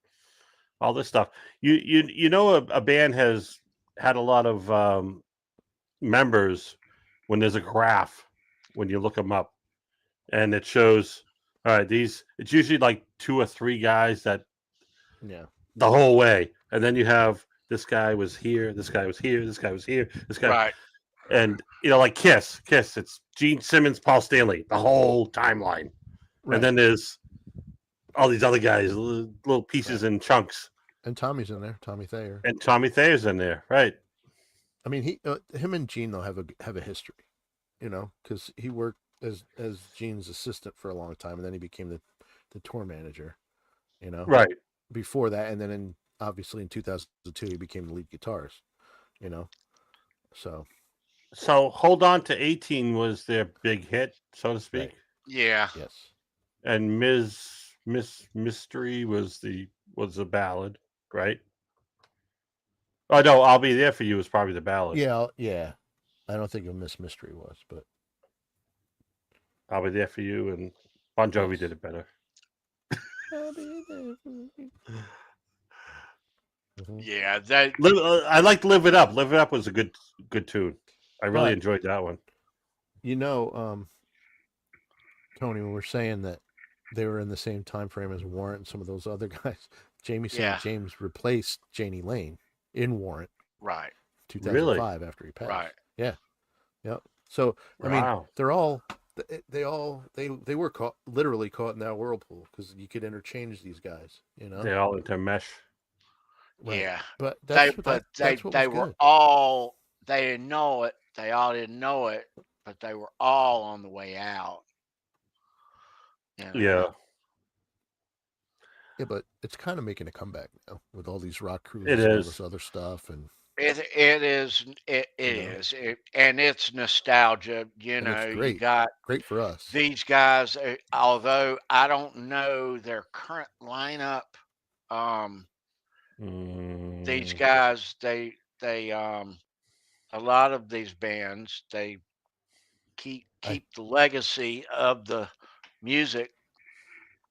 all this stuff. You know, a band has had a lot of members when there's a graph when you look them up, and it shows. All right, it's usually like 2 or 3 guys that the whole way, and then you have this guy was here, this guy was here, this guy was here, this guy, Right. and you know, like Kiss, it's Gene Simmons, Paul Stanley, the whole timeline, Right. and then there's all these other guys, little pieces and chunks, And Tommy's in there, Tommy Thayer. and Tommy Thayer's in there, right? I mean, him and Gene though have a history, you know, because he worked as Gene's assistant for a long time, and then he became the tour manager, you know, Right. Before that, and then obviously in 2002 he became the lead guitarist, you know. So Hold On to 18 was their big hit, so to speak. Right. Yeah. Yes. And Miss Mystery was the ballad, right? Oh no, I'll Be There for You was probably the ballad. Yeah. I don't think a Miss Mystery was, but I'll Be There for You, and Bon Jovi did it better. Yeah. I liked Live It Up. Live It Up was a good tune. I really But- enjoyed that one. You know, Tony, when we're saying that they were in the same time frame as Warrant and some of those other guys, Jamie St. James replaced Janie Lane in Warrant. Right. 2005 after he passed. Right. Yeah. Yep. So I Wow. mean, they're all they were literally caught in that whirlpool because you could interchange these guys. You know. They all into mesh. Right. Yeah. But They that's what they was were good. all, they didn't know it. They all didn't know it, but they were all on the way out. You know? Yeah. Yeah, but it's kind of making a comeback now with all these rock cruises It and all is. this other stuff, and It is. It is. And it's nostalgia. You And know, it's you great. got great for us. these guys, although I don't know their current lineup, these guys, they a lot of these bands, they keep the legacy of the music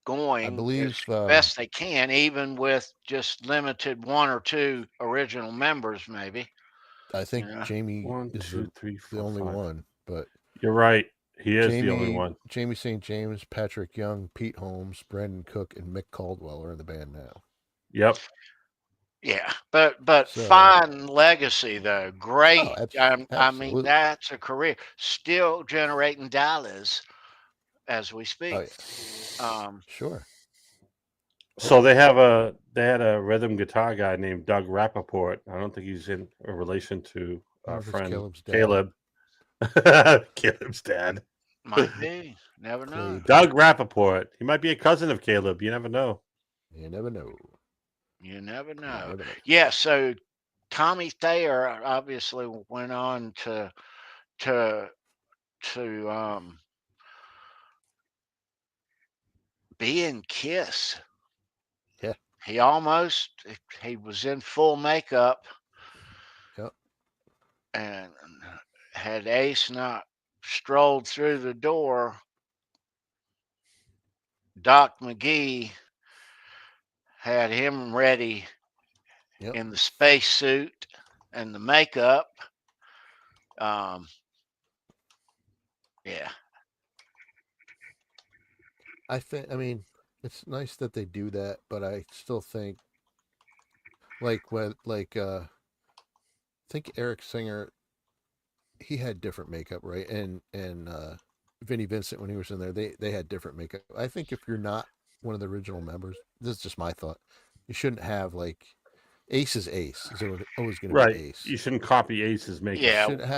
going I as believe best they can, even with just limited 1 or 2 original members, maybe. I think Yeah. Jamie 1, is 2, 3, the 4, only 5. one, but You're right. He is the only one. Jamie St. James, Patrick Young, Pete Holmes, Brandon Cook, and Mick Caldwell are in the band now. Yep. Yeah, but So- fine legacy though. Great. Oh, I mean, absolutely. that's a career. Still generating dollars as we speak. Oh, yeah. Sure. So they had a rhythm guitar guy named Doug Rappaport. I don't think he's in a relation to I wonder our if it's friend Caleb's dad. Caleb. Caleb's dad. Might be. Never know. Clabe. Doug Rappaport. He might be a cousin of Caleb. You never know. You never know. You never know. never know. Yeah, so Tommy Thayer obviously went on to be in Kiss. Yeah. He was in full makeup. Yep. And had Ace not strolled through the door, Doc McGee had him ready Yep. in the spacesuit and the makeup. Yeah. I mean, it's nice that they do that, but I still think I think Eric Singer, he had different makeup, right? And Vinnie Vincent, when he was in there, they had different makeup. I think if you're not one of the original members, this is just my thought, you shouldn't have like Ace is Ace. Is always going to be Ace. You shouldn't copy Ace's makeup. Yeah. You should It's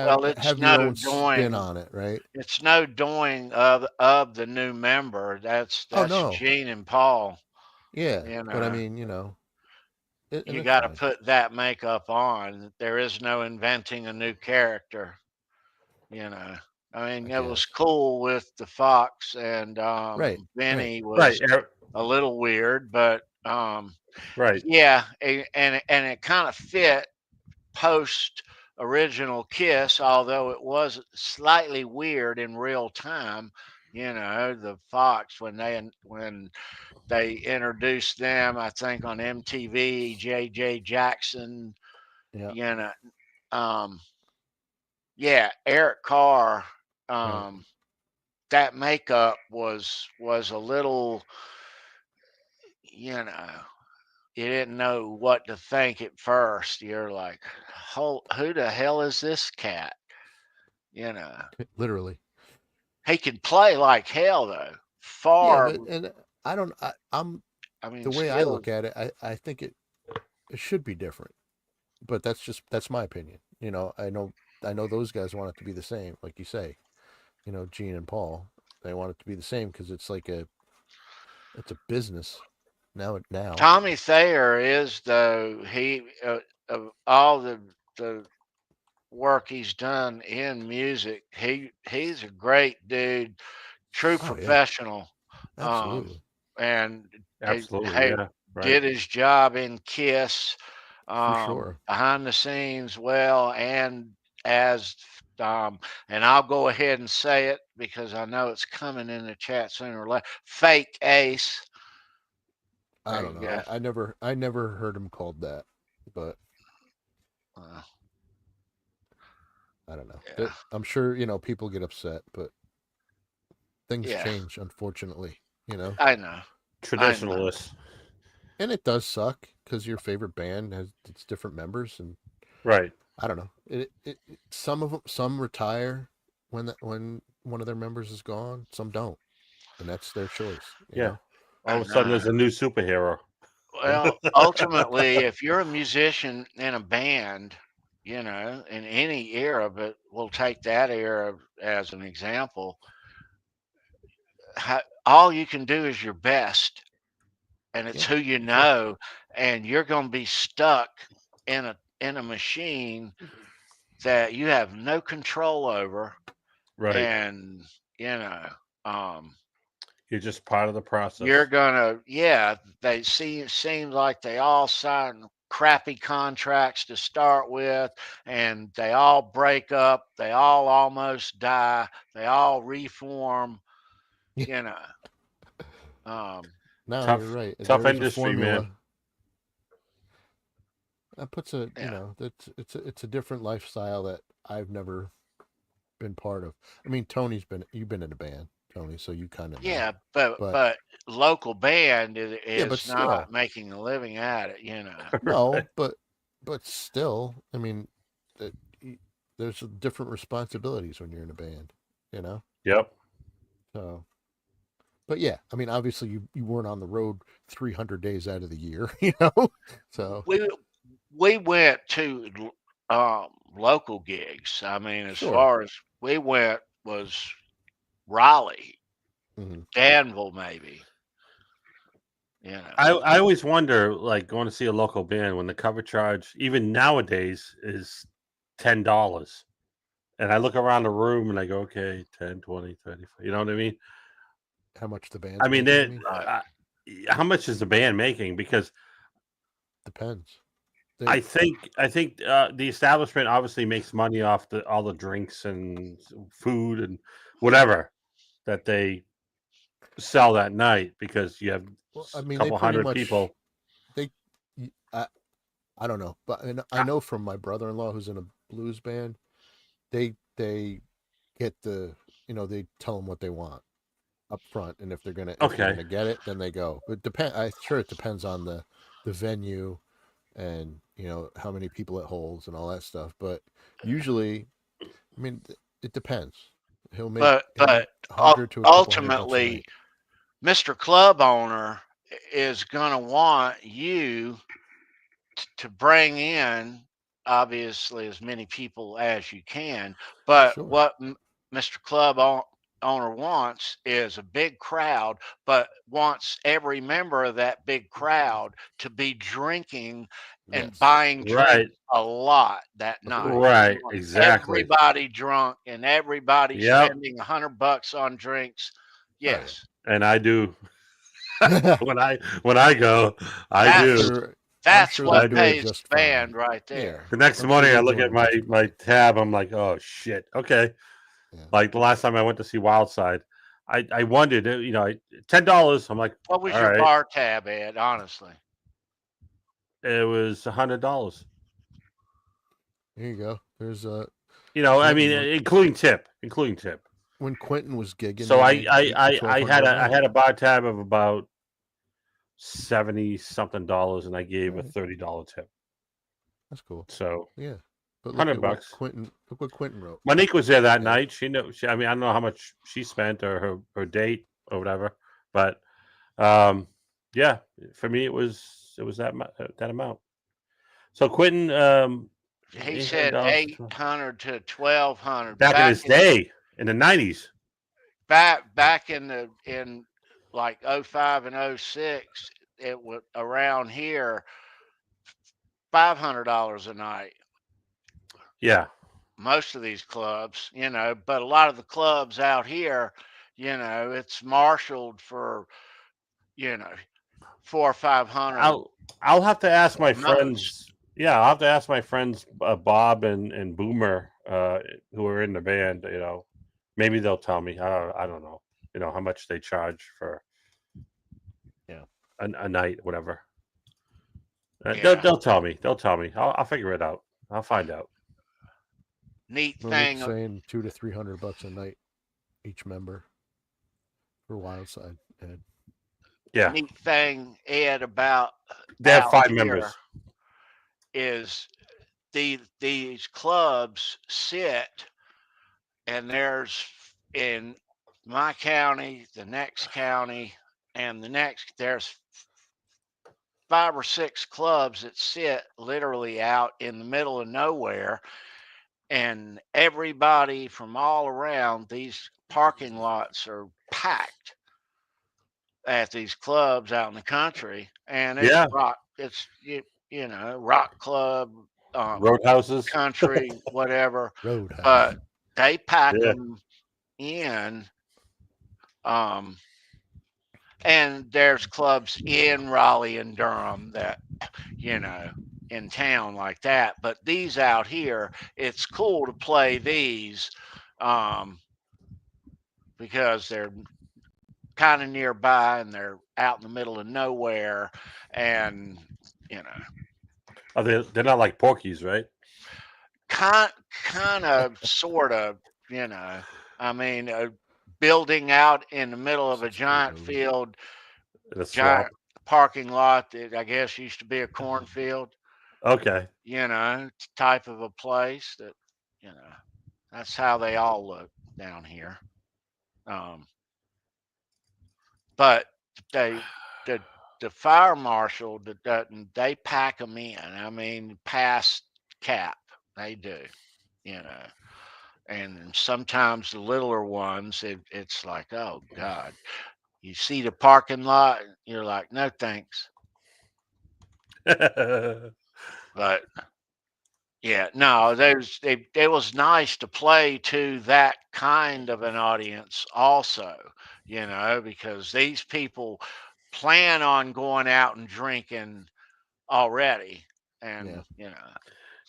have no your own doing, spin on it, right? It's no doing of the new member. That's no. Gene and Paul. Yeah, You but I know. mean, You got to put that makeup on. There is no inventing a new character. I mean, it was cool with the Fox and Vinny was a little weird, but yeah, and it kind of fit post original Kiss, although it was slightly weird in real time. The Fox when they introduced them, I think on MTV, J.J. Jackson. Yeah. Yeah, Eric Carr. That makeup was a little, you didn't know what to think at first. You're like, who the hell is this cat? Literally. He can play like hell though. Far. Yeah, and I don't. I mean, the way I look at it, I think it should be different, but that's my opinion. I know those guys want it to be the same, like you say. Gene and Paul, they want it to be the same because it's a business now. Tommy Thayer is, though, he of all the work he's done in music, he's a great dude, true professional. Yeah. Absolutely. And Absolutely, did his job in Kiss, for sure, behind the scenes well, and as and I'll go ahead and say it because I know it's coming in the chat sooner or later. Fake Ace. I don't know. I never heard him called that, but I don't know. Yeah. I'm sure people get upset, but things change, unfortunately. I know. Traditionalists. And it does suck because your favorite band has its different members, and I don't know. Some retire when one of their members is gone. Some don't, and that's their choice. You know? All of a sudden, there's a new superhero. Well, ultimately, if you're a musician in a band, in any era, but we'll take that era as an example, all you can do is your best, and it's who you know, and you're going to be stuck in a machine that you have no control over, and you're just part of the process. You're gonna, they seem like they all sign crappy contracts to start with, and they all break up. They all almost die. They all reform. You know. No, Tough- you're right. tough There is a industry, man. formula. That puts a, Yeah. it's a different lifestyle that I've never been part of. I mean, you've been in a band, Tony, so you kind of know. Yeah, but local band is but not still. making a living at it. You know. No, but still, I mean, there's different responsibilities when you're in a band, you know. Yep. So, but yeah, I mean, obviously you weren't on the road 300 days out of the year, you know. So We went to local gigs. I mean, as Sure. far as we went was Raleigh, Mhm. Danville, maybe. You know. I always wonder, like, going to see a local band when the cover charge, even nowadays, is $10. And I look around the room and I go, okay, 10, 20, 30. You know what I mean? how much the band? I mean, Right. how much is the band making? Because depends. I think the establishment obviously makes money off all the drinks and food and whatever that they sell that night, because you have Well, a I mean, couple they pretty hundred much people. I don't know, but I know from my brother-in-law who's in a blues band, they get they tell them what they want up front, and if they're gonna get it, then they go. But I'm sure it depends on the venue, and how many people it holds and all that stuff. But usually, I mean, it depends. He'll make But 100 to a couple $100 a ultimately, night. Mr. Club owner is gonna want you to bring in obviously as many people as you can. But Sure. what Mr. Club owner wants is a big crowd, but wants every member of that big crowd to be drinking and Yes. buying drinks Right. a lot that night. Right, He wants exactly. Everybody drunk and everybody Yep. spending $100 on drinks. yeah. Yes. And I do. when I go, I That's- do. That's sure what they're doing pays just the band fine. right there. Yeah. The next I'm sure morning, I they're look at doing just my tab. I'm like, oh shit. Okay. Yeah. Like the last time I went to see Wildside, I wondered, $10. I'm like, What was all your right. bar tab, Ed? Honestly, It was $100. There you go. There's I mean, including tip. when Quentin was gigging. So they made I $1,200 had a night. a bar tab of about $70 something, and I gave a Right. $30 tip. That's cool. So Yeah, but look at what $100. Look what Quentin wrote. Monique was there that Yeah. night. I mean, I don't know how much she spent or her date or whatever, but yeah, for me it was that amount. So Quentin, he said $800 to $1,200 back in his day in the 90s. Back in like 05 and 06, it was around here $500 a night. Yeah. Most of these clubs, but a lot of the clubs out here, it's marshaled for, 400 or 500. I'll have to ask my most. friends. Yeah, I'll have to ask my friends Bob and Boomer who are in the band. Maybe they'll tell me. I don't know. How much they charge for a night, whatever. They'll tell me. I'll figure it out. I'll find out. Neat Monique's thing. saying $200 to $300 a night each member for Wildside. Ed. Yeah. Neat thing, Ed, about they have 5 here members. Is these clubs sit, and there's in my county, the next county, and the next, there's 5 or 6 clubs that sit literally out in the middle of nowhere, and everybody from all around these parking lots are packed at these clubs out in the country, and it's rock. It's rock club, Roadhouses, country, whatever. Roadhouse. But they pack them in. And there's clubs in Raleigh and Durham that, in town like that. But these out here, it's cool to play these because they're kind of nearby and they're out in the middle of nowhere, and They're not like Porky's, right? kind of, sort of, I mean, building out in the middle of a giant field, The giant swamp. parking lot that I guess used to be a cornfield, Okay. Type of a place that, that's how they all look down here. But the fire marshal they pack them in. I mean, past cap, they do, and sometimes the littler ones, it's like, oh God, you see the parking lot, you're like, no thanks. But yeah, no, it was nice to play to that kind of an audience also, because these people plan on going out and drinking already, and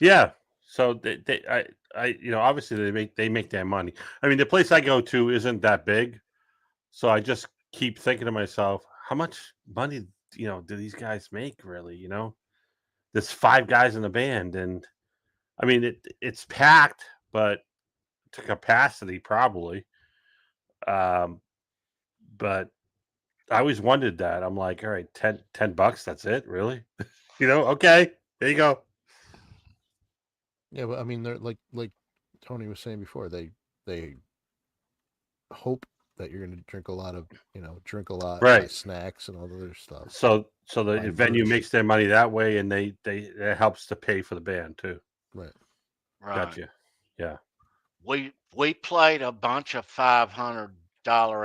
Yeah. So obviously they make their money. I mean, the place I go to isn't that big, so I just keep thinking to myself, how much money do these guys make really? There's 5 guys in the band, and I mean it's packed, but to capacity probably. But I always wondered that. I'm like, all right, $10, that's it, really? Okay, there you go. Yeah, but I mean, they're like Tony was saying before. They hope that you're going to drink a lot, Right. buy snacks and all the other stuff. So the Buy venue merch. makes their money that way, and it helps to pay for the band too. Right. Gotcha. Yeah. We played a bunch of $500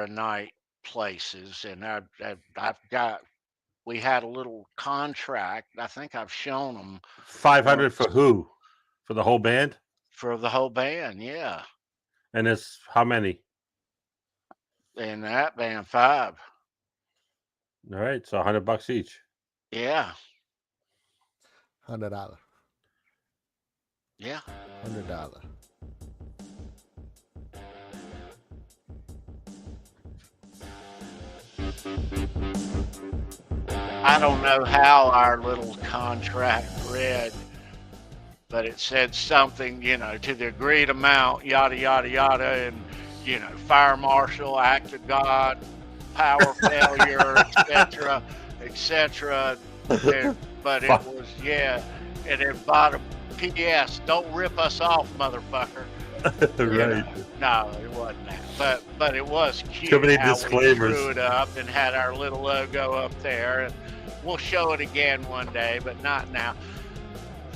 a night places, and we had a little contract. I think I've shown them. 500 for who? For the whole band? For the whole band, yeah. And it's how many? In that band, 5. All right, so $100 each. Yeah. $100. Yeah. $100. I don't know how our little contract read, but it said something, to the agreed amount, yada, yada, yada, and, fire marshal, act of God, power failure, etc., etc. But it was, and at bottom, P.S., don't rip us off, motherfucker. Right. No, it wasn't that. But it was cute. Too many how disclaimers. We drew it up and had our little logo up there, and we'll show it again one day, but not now.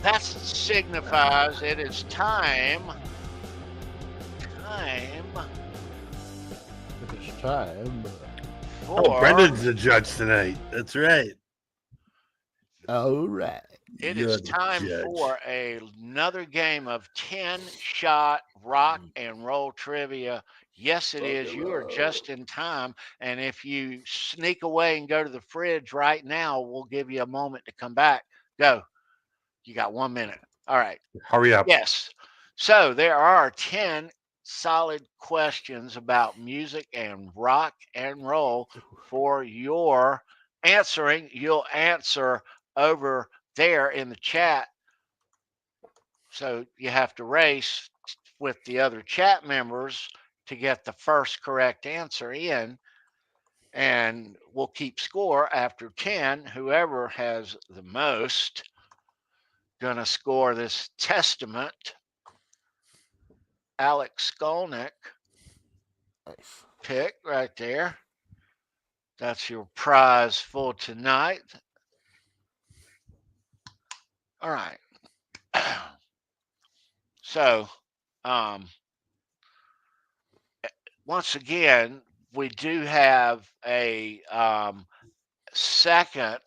That signifies it is time. It's time. For Brendan's the judge tonight. That's right. All right. It is time for another game of 10-shot rock and roll trivia. Yes, it is. You are just in time. And if you sneak away and go to the fridge right now, we'll give you a moment to come back. Go. You got 1 minute. All right. Hurry up. Yes. So there are 10 solid questions about music and rock and roll for your answering. You'll answer over there in the chat. So you have to race with the other chat members to get the first correct answer in. And we'll keep score after 10. Whoever has the most gonna score this Testament. Alex Skolnick Nice. pick right there. That's your prize for tonight. All right. So, once again, we do have a second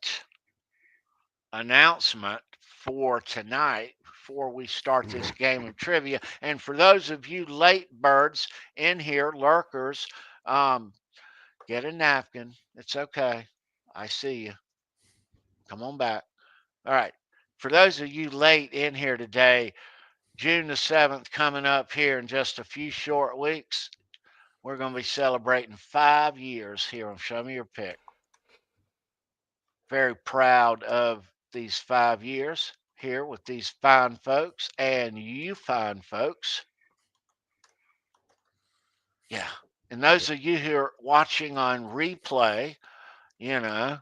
announcement for tonight before we start this game of trivia. And for those of you late birds in here, lurkers, get a napkin. It's okay. I see you. Come on back. All right. For those of you late in here today, June the 7th coming up here in just a few short weeks. We're going to be celebrating 5 years here on Show Me Your Pick. Very proud of these 5 years here with these fine folks and you fine folks. Yeah. And those of you who are watching on replay, you know,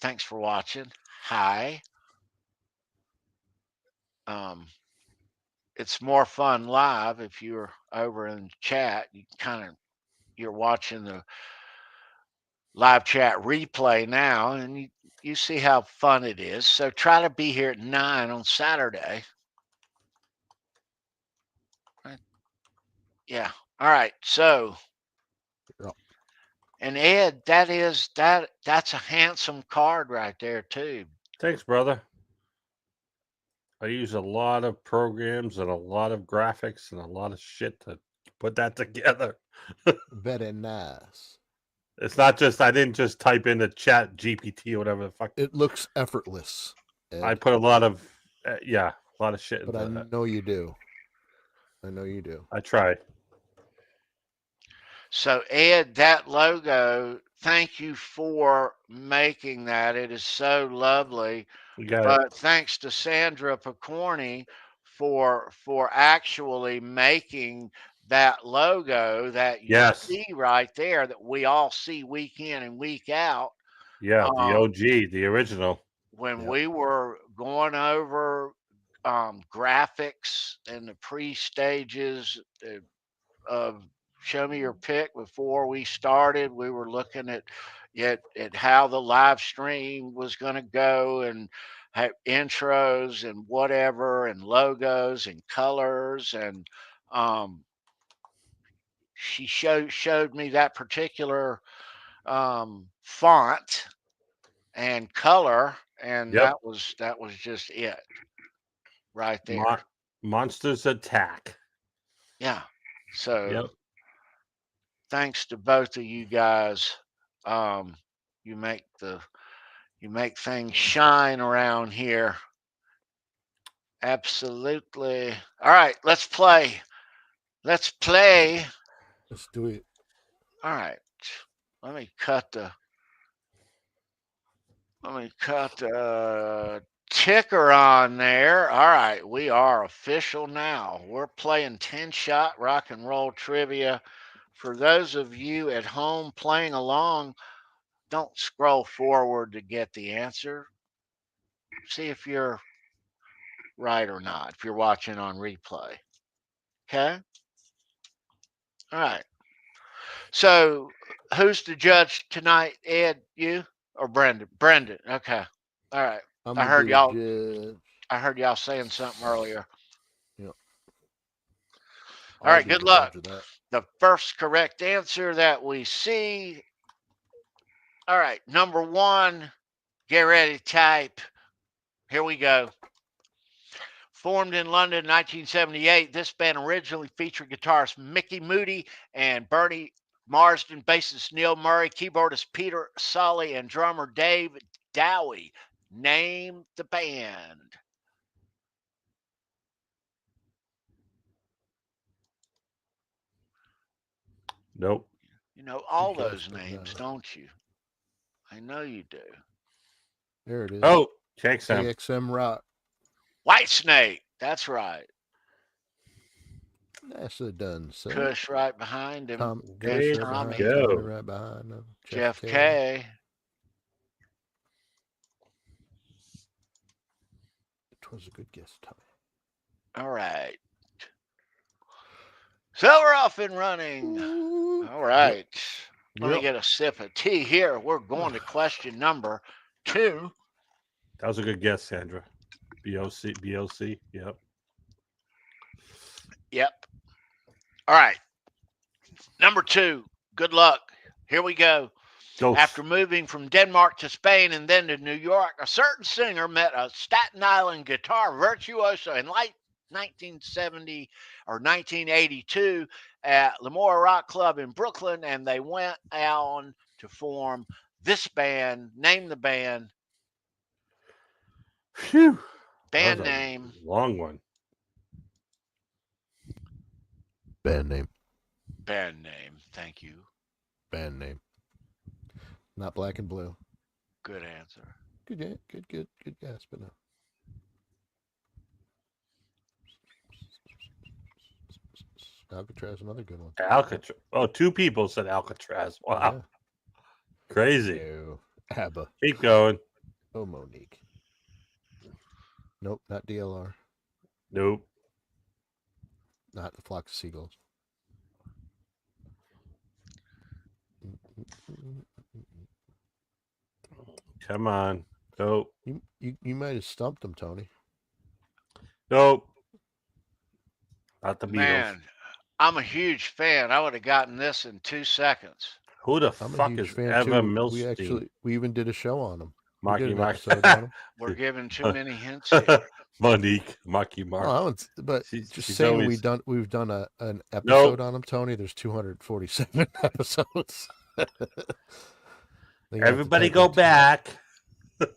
thanks for watching. Hi. It's more fun live if you're over in the chat. You're watching the live chat replay now, and you see how fun it is. So try to be here at 9 on Saturday. Yeah. All right. So, and Ed, that's a handsome card right there too. Thanks, brother. I use a lot of programs and a lot of graphics and a lot of shit to put that together. Very nice. It's not just, I didn't just type in the chat GPT or whatever the fuck. It looks effortless. Ed, I put a lot of, a lot of shit but into I that. know you do. I know you do. I try. So Ed, that logo, thank you for making that. It is so lovely. You got But it. thanks to Sandra Pokorney for actually making that logo that you Yes. see right there that we all see week in and week out. Yeah, the OG, the original. When we were going over graphics and the pre-stages of Show Me Your Pick before we started, we were looking at how the live stream was going to go and have intros and whatever and logos and colors, and she showed me that particular font and color, and Yep. that was just it right there. Monsters Attack. Yeah. So Yep. thanks to both of you guys. You make things shine around here. Absolutely. All right, let's play. Let's play. Let's do it. All right. Let me cut the ticker on there. All right, we are official now. We're playing 10-shot rock and roll trivia. For those of you at home playing along, don't scroll forward to get the answer. See if you're right or not, if you're watching on replay. Okay? All right. So who's the judge tonight, Ed? You or Brendan? Brendan. Okay. All right. I heard y'all. I heard y'all saying something earlier. Yep. All right. Good luck. The first correct answer that we see. All right. Number 1. Get ready to type. Here we go. Formed in London in 1978, this band originally featured guitarist Mickey Moody and Bernie Marsden, bassist Neil Murray, keyboardist Peter Sully, and drummer Dave Dowie. Name the band. Nope. You know all those names, don't you? I know you do. There it is. Oh, KXM. KXM Rock. Whitesnake. That's right. Nicely done, sir. Kush right behind him. Good Tommy. go. Right behind him. Jeff K. It was a good guess, Tommy. All right. So we're off and running. All right. Let me get a sip of tea here. We're going to question number 2. That was a good guess, Sandra. BOC. Yep. Yep. All right. Number 2. Good luck. Here we go. Go. After moving from Denmark to Spain and then to New York, a certain singer met a Staten Island guitar virtuoso in late 1970 or 1982 at Lamora Rock Club in Brooklyn, and they went on to form this band. Name the band. Phew. Band That was a name. long one. Band name. Band name. Thank you. Band name. Not Black and Blue. Good answer. Good guess, but no. Alcatraz, another good one. Alcatraz. Oh, 2 people said Alcatraz. Wow. Yeah. Crazy. No. ABBA. Keep going. Oh, Monique. Nope, not DLR. Nope. Not the Flock of Seagulls. Come on. Nope. You might have stumped him, Tony. Nope. Not the Beatles. Man, I'm a huge fan. I would have gotten this in 2 seconds. Who the I'm a fuck huge is fan Eva too. Milstein? We even did a show on him. We Marky did an Mark. episode on him. We're giving too many hints here. Monique. Marky Mark. Oh, that one's, but She's just saying always- we've done an episode on him, Tony. There's 247 episodes. Everybody go back.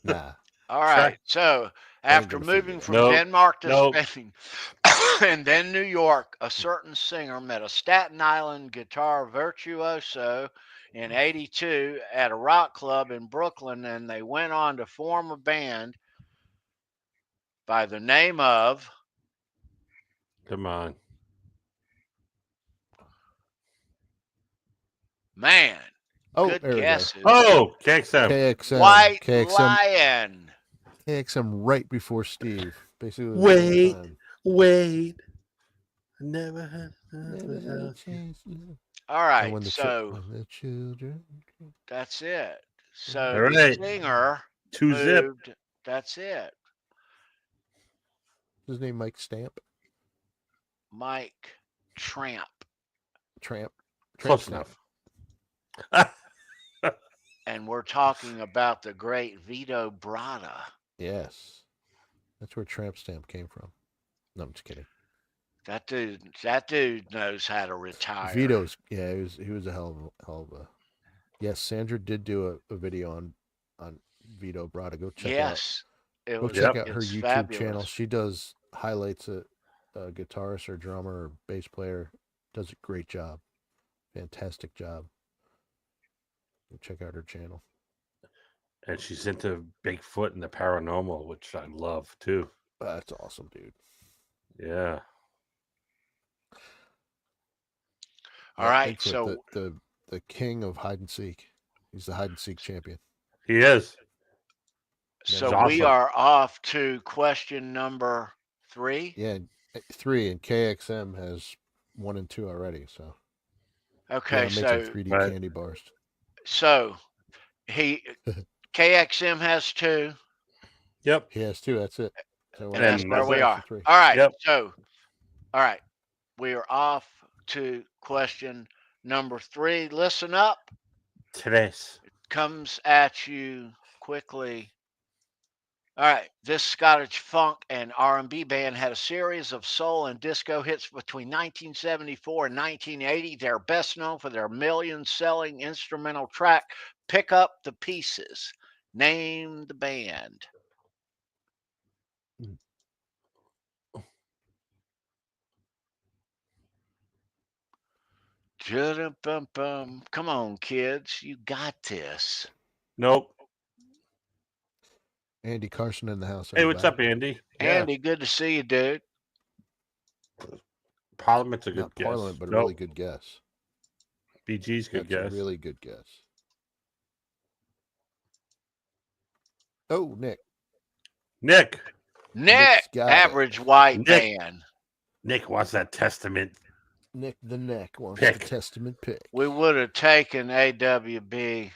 Nah. All right. So after gonna figure moving it from Nope. Denmark to Nope. Spain and then New York, a certain singer met a Staten Island guitar virtuoso in '82 at a rock club in Brooklyn, and they went on to form a band by the name of Come on. man. Oh, Good there we go. guesses. Oh, KXM. KXM. White KXM. Lion. KXM right before Steve. Basically. the Wait. same time. Wait. Never had Never had a chance. All And right. when the So when the children. that's it. So All the right. singer 2 zip. moved. That's it. His name Mike Stamp. Mike Tramp. Tramp. Close Stamp. enough. And we're talking about the great Vito Bratta. Yes. That's where Tramp Stamp came from. No, I'm just kidding. That dude knows how to retire. Vito's, yeah, he was a hell of a. Yes, Sandra did do a video on Vito Bratta. Go check Yes. out. Go was- check out her it's YouTube fabulous. channel. She does highlights a guitarist or drummer or bass player. Does a great job. Fantastic job. Go check out her channel. And she's into Bigfoot and the paranormal, which I love too. That's awesome, dude. Yeah. All right, Bigfoot, so the king of hide and seek. He's the hide and seek champion. He is. so That's we awesome. are off to question number 3. Yeah, 3, and KXM has 1 and 2 already. So Okay, I'm making so 3D Right. candy bars. KXM has 2. Yep. He has 2. That's it. So And that's And where that's we it. are. 3. All right. Yep. So, all right. We are off to question number 3. Listen up. Tres. Comes at you quickly. All right. This Scottish funk and R&B band had a series of soul and disco hits between 1974 and 1980. They're best known for their million-selling instrumental track, Pick Up the Pieces. Name the band. Come on, kids. You got this. Nope. Andy Carson in the house. Hey, what's everybody. up, Andy? Andy, good to see you, dude. Parliament's a good Not guess. Parliament, but a Nope. really good guess. BG's good That's guess. a really good guess. Oh, Nick. Nick. Nick, got it. average white Nick. man. Nick wants that testament. Nick the Neck wants Pick. the Testament pick. We would have taken AWB.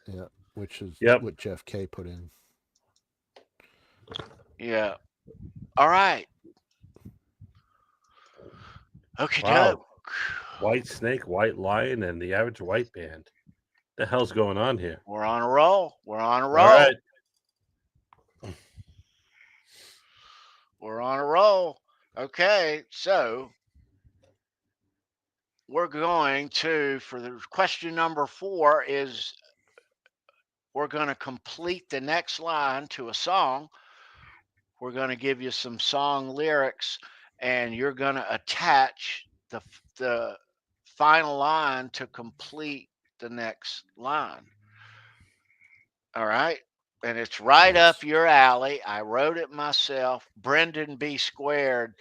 Yeah, which is Yep. what Jeff K put in. Yeah. All right. Okay, Wow. White Snake, White Lion, and the Average White Band. The hell's going on here? We're on a roll. We're on a All roll. right. We're on a roll. Okay, so we're going to, for the question number 4, is we're going to complete the next line to a song. we're going to give you some song lyrics, and you're going to attach the final line to complete the next line. All right. And it's right Yes. up your alley. I wrote it myself. Brendan B. Squared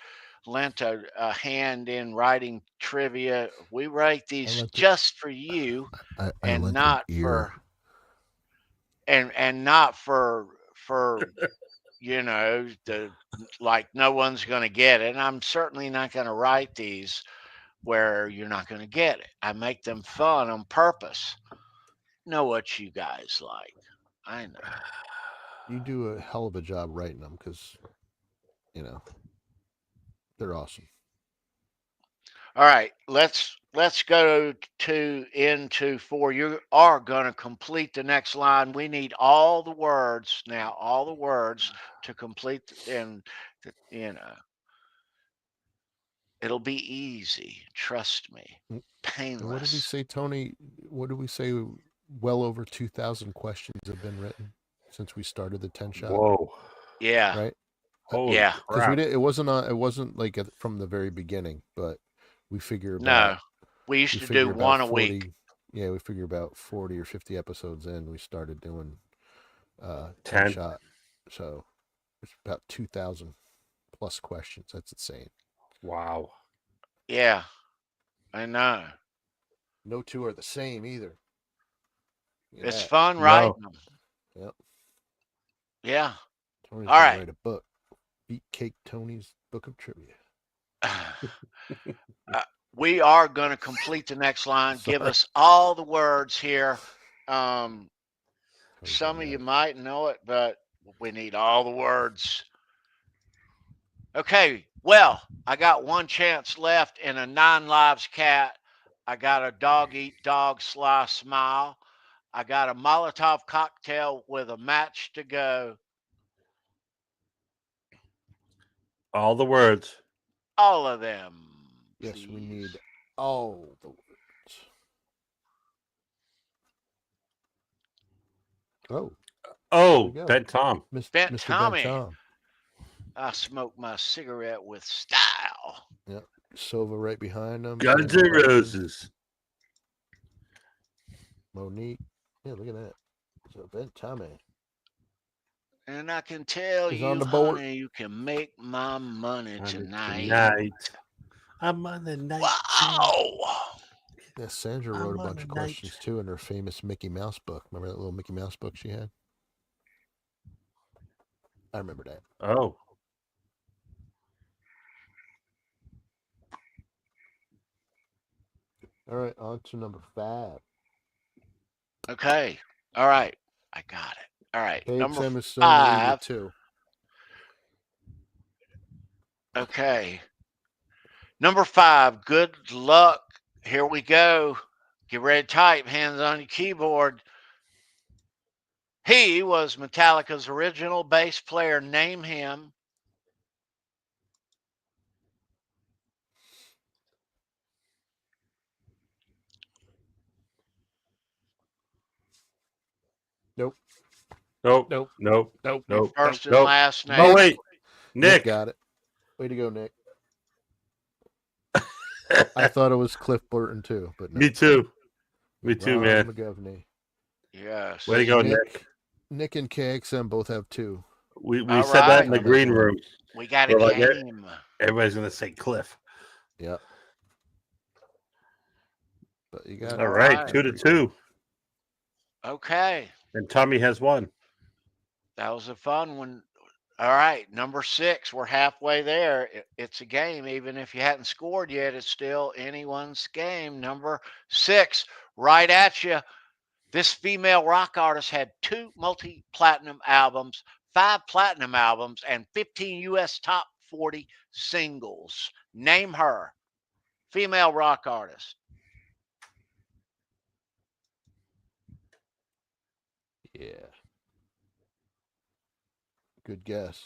lent a hand in writing trivia. We write these lent it- just for you I and lent not an ear. for and not for the like no one's going to get it. And I'm certainly not going to write these where you're not going to get it. I make them fun on purpose. Know what you guys like. I know. You do a hell of a job writing them because, you know, they're awesome. All right, let's go into 4. You are going to complete the next line. We need all the words now, all the words to complete, and it'll be easy. Trust me, painless. And what did we say, Tony? What did we say? Well over 2,000 questions have been written since we started the 10 shot. Whoa. Yeah. Right. Holy Yeah. Because crap. it wasn't like from the very beginning, but we figure No, about we used to figure do about one a 40 week. Yeah, we figure about 40 or 50 episodes in, we started doing 10 10. shot. So it's about 2,000 plus questions. That's insane. Wow. Yeah, I know. No two are the same either. Look at It's that. fun No. writing them. Yep. Yeah. Tony's All gonna right. write a book. Beatcake Tony's Book of Trivia. We are going to complete the next line. Give Sorry. us all the words here. Tony's Some gonna of you know. might know it, but we need all the words. Okay, well, I got one chance left in a 9 lives cat. I got a dog eat dog sly smile. I got a Molotov cocktail with a match to go. All the words. All of them. Yes, Please. we need all the words. Oh, Oh, go. Ben Tom. Bent Mr. Tommy. Ben Tom. I smoke my cigarette with style. Yep. Silva right behind him. Guns Andy N' Larkin, Roses. Monique. Yeah, look at that. So Ben Tommy. And I can tell He's you, on the board. honey, you can make my money tonight. Tonight. I'm on the night. Wow. Yeah, Sandra wrote a bunch of questions too in her famous Mickey Mouse book. Remember that little Mickey Mouse book she had? I remember that. Oh. All right, on to number 5. Okay. All right. I got it. All right. KXM Number is still in the lead 5. with 2. Okay. Number 5. Good luck. Here we go. Get ready to type. Hands on your keyboard. He was Metallica's original bass player. Name him. Nope. Nope. Nope. Nope. Nope. Nope. First and Nope. last name. Oh, wait. Nick Nick. got it. Way to go, Nick. I thought it was Cliff Burton too, but no. Me too. Me too, Ron man. McGovney. Yes. Way to go, Nick. Nick and KXM both have 2. We All said that in right. the green room. We got a We're like, game. everybody's going to say Cliff. Yep. But you got All it. right. 2-2. Okay. And Tommy has 1. That was a fun one. All right. Number 6. We're halfway there. It's a game. Even if you hadn't scored yet, it's still anyone's game. Number 6. Right at you. This female rock artist had 2 multi-platinum albums, 5 platinum albums, and 15 U.S. top 40 singles. Name her. Female rock artist. Yeah. Good guess.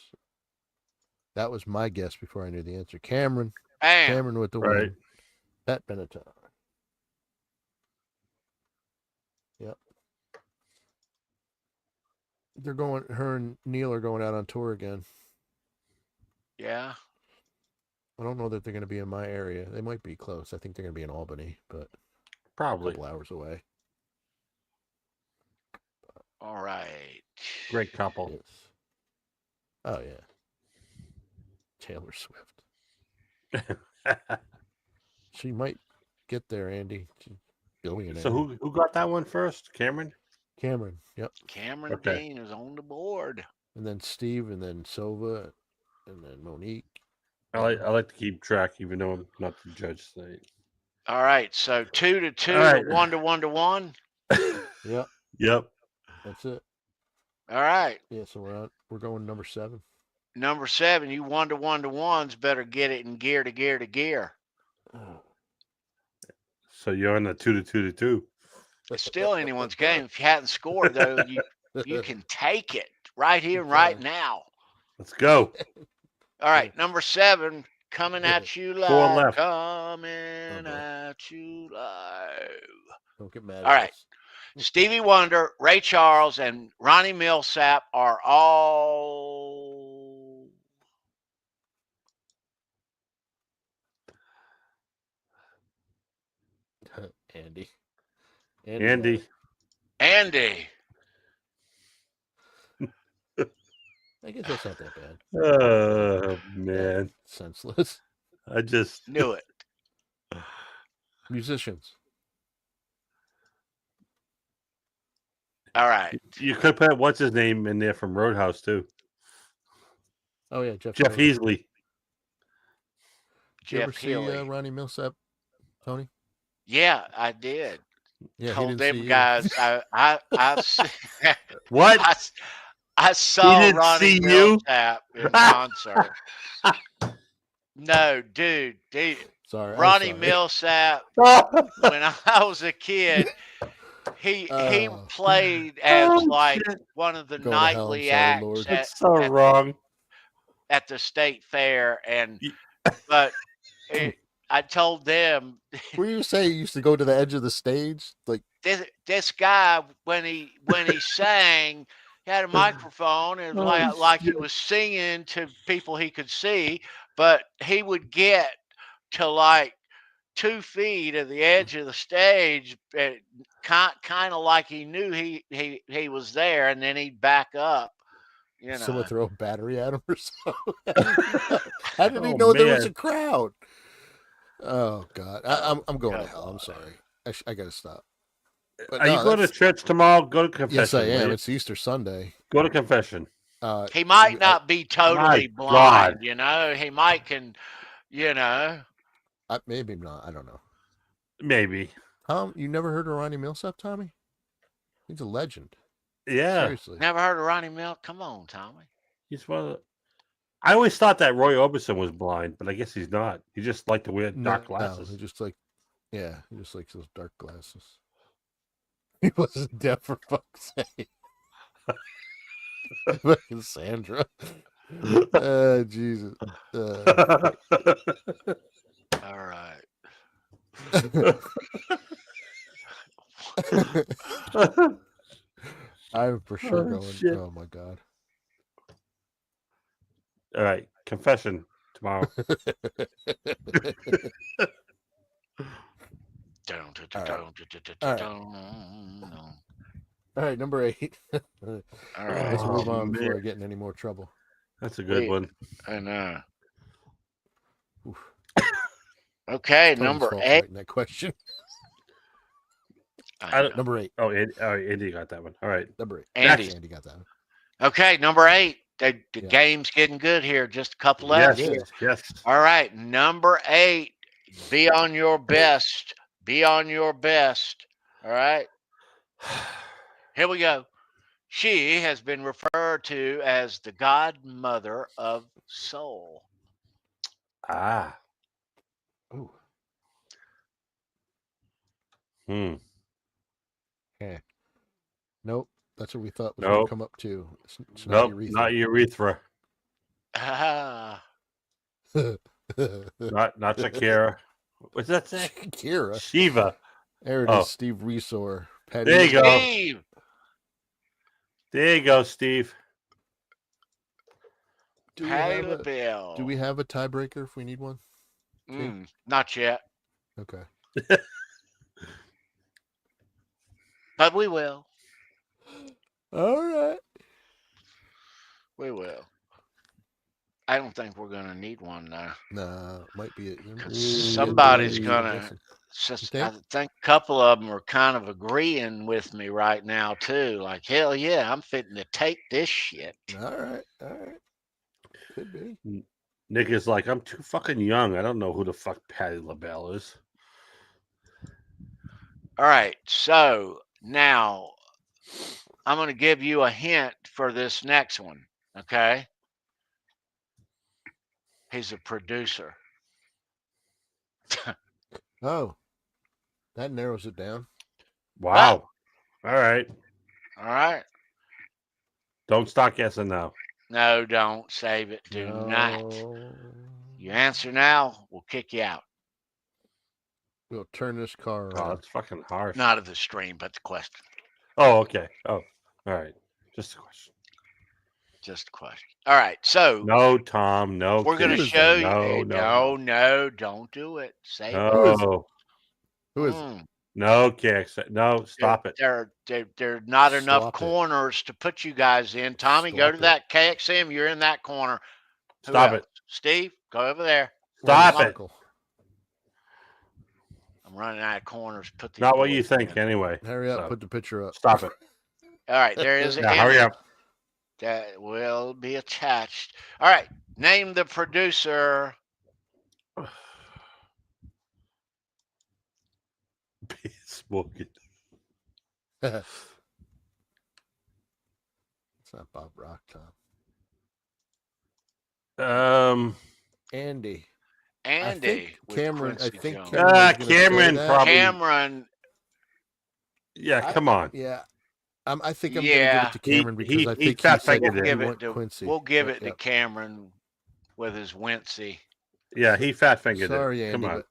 That was my guess before I knew the answer. Cameron. Bam. Cameron with the Right. win. Pat Benatar. Yep. They're going. Her and Neil are going out on tour again. Yeah. I don't know that they're going to be in my area. They might be close. I think they're going to be in Albany, but a Probably. couple hours away. All right. Great couple. Yes. Oh yeah. Taylor Swift. She might get there, Andy. She's billionaire. So who got that one first? Cameron? Cameron. Yep. Cameron Okay. Dean is on the board. And then Steve, and then Sova, and then Monique. I like to keep track, even though I'm not the judge tonight. All right. So 2 to 2 All right. to 1 to 1 to 1. Yep. Yep. That's it. All right. Yeah. So we're going number 7. Number 7, you 1 to 1 to 1s better get it in gear to gear to gear. So you're on the 2 to 2 to 2. It's still anyone's game. If you hadn't scored, though, you can take it right here and right now. Let's go. All right, number 7, coming at you live. Going left. Coming at you live. Don't get mad. All right. Stevie Wonder, Ray Charles, and Ronnie Millsap are all. Andy. Andy. Andy. I guess that's not that bad. Oh, man. Senseless. I just Knew it. Musicians. All right. You could put what's his name in there from Roadhouse too. Oh yeah, Jeff Heasley. Did you ever Jeff see Healy. Ronnie Millsap, Tony? Yeah, I did. Yeah, he Told didn't them see you. guys I What? I saw didn't Ronnie see you? Millsap in concert. No, dude. Sorry, I'm Ronnie sorry. Millsap, when I was a kid, he Oh. played as Oh, like shit. one of the Go to hell, nightly sorry, acts Lord. That's so wrong. at the state fair, and Ye- but I told them Were you saying you used to go to the edge of the stage? Like, this guy when he sang, he had a microphone and like he was singing to people he could see, but he would get to like 2 feet of the edge of the stage, kind of like he knew he was there, and then he'd back up. You know, someone throw a battery at him or something? How did he Oh, know there was a man. crowd? Oh God, I'm going to hell. I'm sorry. I gotta stop. But Are you going to church tomorrow? Go to confession. Yes, I will am. you? It's Easter Sunday. Go to confession. he might not be totally My blind. God. You know, he might can. You know, Maybe not. I don't know. Maybe. Tom, you never heard of Ronnie Millsap, Tommy? He's a legend. Yeah. Seriously. never heard of Ronnie Mill. Come on, Tommy. He's one of the... I always thought that Roy Orbison was blind, but I guess he's not. He just liked to wear dark glasses. No, he just he just likes those dark glasses. He wasn't deaf for fuck's sake. Fucking Sandra. Jesus. All right. I'm for sure Oh, going. shit. Oh my God. All right. Confession tomorrow. All right, number 8. All Let's right. move on before I man. get in any more trouble. That's a good one. I know. Oof. Okay, Tony's number fault 8. writing that question. I don't- Number 8. Oh, Andy got that one. All right. Number 8. Andy. Andy got that one. Okay, number 8. The Yeah. game's getting good here. Just a couple left. Yes. here. Yes. All right, number 8. Be on your best. Be on your best. All right. Here we go. She has been referred to as the godmother of soul. Ah. Ooh. Okay. Nope. That's what we thought was going Nope. to come up too. It's Nope. urethra. Not urethra. Ah, Not Shakira. What's that say? Kira. Shiva. There it Oh. is. Steve Resor. Petty. There you go. Steve. There you go, Steve. Patty LaBelle. Do we have a tiebreaker if we need one? Not yet, Okay. but we will. All right. We will. I don't think we're gonna need one though. Nah, might be it. 'Cause somebody's gonna. I think a couple of them are kind of agreeing with me right now too. Like, hell yeah, I'm fitting to take this shit. All right. Could be. Nick is like, I'm too fucking young. I don't know who the fuck Patty LaBelle is. All right, so now I'm going to give you a hint for this next one, okay? He's a producer. Oh, that narrows it down. Wow. All right. All right. Don't start guessing now. No, don't save it. Do not. You answer now, we'll kick you out. We'll turn this car Oh, around. that's fucking harsh. Not of the stream, but the question. Oh, okay. Oh, all right. Just a question. Just a question. All right, so No, Tom. No. we're going to kidding. show you. No, Hey, no, don't do it. Save it. No. Who is it? No kicks. No, stop it. There are not enough Stop it. corners to put you guys in. Tommy, go Stop to it. that KXM. You're in that corner. Who Stop else? it. Steve, go over there. Stop it. I'm running out of corners. Put these Not what you boys think, in. anyway. Hurry up. So, Put the picture up. Stop it. All right, there is an Yeah, hurry image up. that will be attached. All right, name the producer. Smoking. It's not Bob Rock, Tom. Andy. Andy. with Cameron. I Quincy think Jones. Cameron. was gonna say Cameron that. probably. Cameron. Yeah, come on. Yeah. I think I'm Yeah. gonna give it to Cameron He- because he- I he think fat he said fingered it. he Give it want to Quincy. We'll give Yeah, it to yeah. Cameron with his Wency. Yeah, he fat fingered Sorry, it. Andy. Come on. But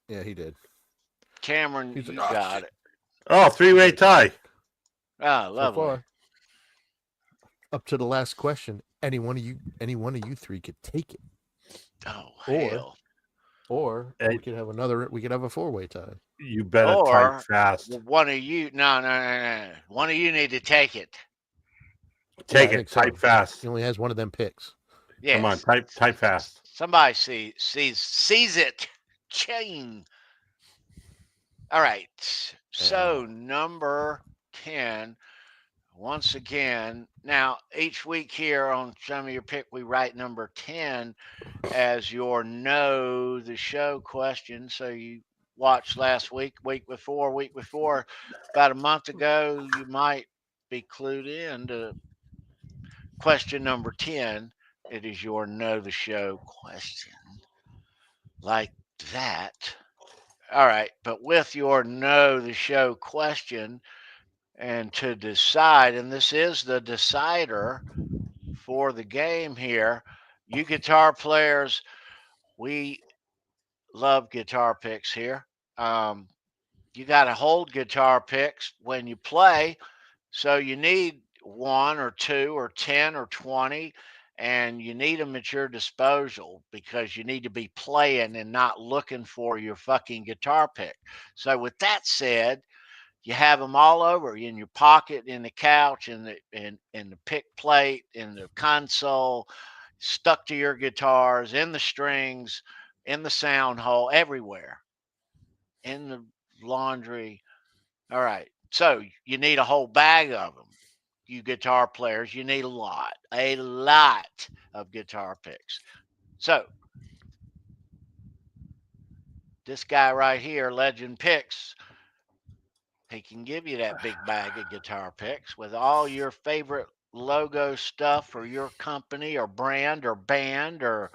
yeah, he did. Cameron, He's you like, "Oh, got shit." it. Oh, three-way tie. Ah, So lovely. far, up to the last question, any one of you three could take it, Oh, Or- hell. or Hey. we could have another. We could have a 4-way tie. You better Or- type fast. Well, one of you, no. One of you need to take it. Take I it. think so. Type fast. He only has one of them picks. Yes. Come on, type fast. Somebody sees it. Chain. All right. So number 10. Once again, now each week here on Show Me Your Pick, we write number 10 as your know the show question. So you watched last week, week before, about a month ago, you might be clued in to question number 10. It is your know the show question. Like that. All right. But with your know the show question, and to decide, and this is the decider for the game here, you guitar players, we love guitar picks here. You got to hold guitar picks when you play, so you need 1 or 2 or 10 or 20, and you need them at your disposal because you need to be playing and not looking for your fucking guitar pick. So with that said, you have them all over in your pocket, in the couch, in the pick plate, in the console, stuck to your guitars, in the strings, in the sound hole, everywhere, in the laundry. All right. So you need a whole bag of them. You guitar players, you need a lot of guitar picks. So this guy right here, Legend Picks, he can give you that big bag of guitar picks with all your favorite logo stuff for your company or brand or band or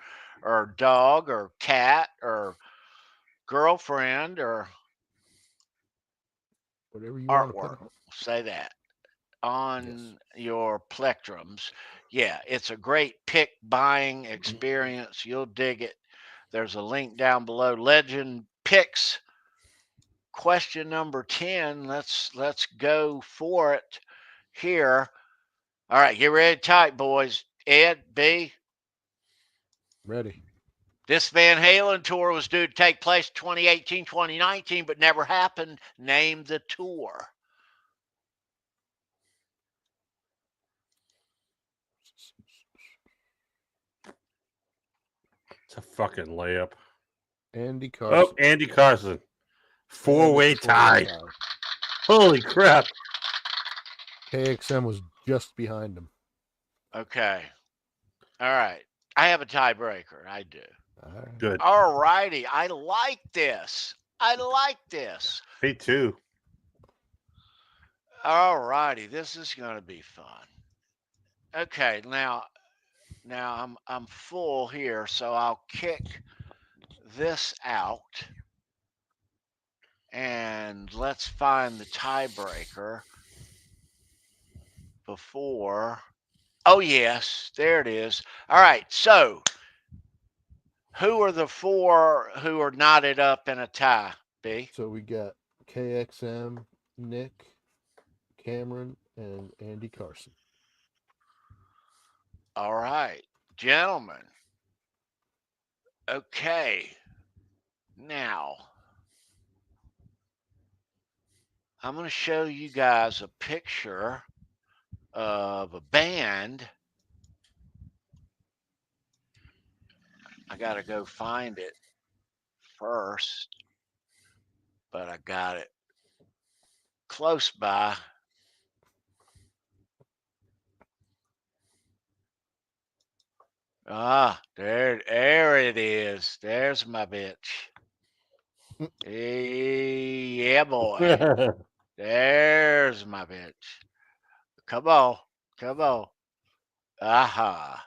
dog or cat or girlfriend or Whatever you want to put. artwork. Say that on your plectrums. Yeah, it's a great pick buying experience. You'll dig it. There's a link down below. Legend Picks. Question number 10. Let's go for it here. All right, get ready to type, boys. Ed, B, Ready. This Van Halen tour was due to take place 2018, 2019, but never happened. Name the tour. It's a fucking layup. Andy Carson. Oh, Andy Carson. Four-way And it's a four-way tie. Holy crap. KXM was just behind him. Okay. All right. I have a tiebreaker. I do. All right. Good. All righty. I like this. I like this. Me too. All righty. This is going to be fun. Okay. Now I'm full here, so I'll kick this out. And let's find the tiebreaker before. Oh, yes, there it is. All right, so who are the four who are knotted up in a tie, B? So we got KXM, Nick, Cameron, and Andy Carson. All right, gentlemen. Okay, now I'm going to show you guys a picture of a band. I got to go find it first, but I got it close by. Ah, there it is. There's my bitch. Yeah, boy. There's my bitch. Come on. Come on. Aha.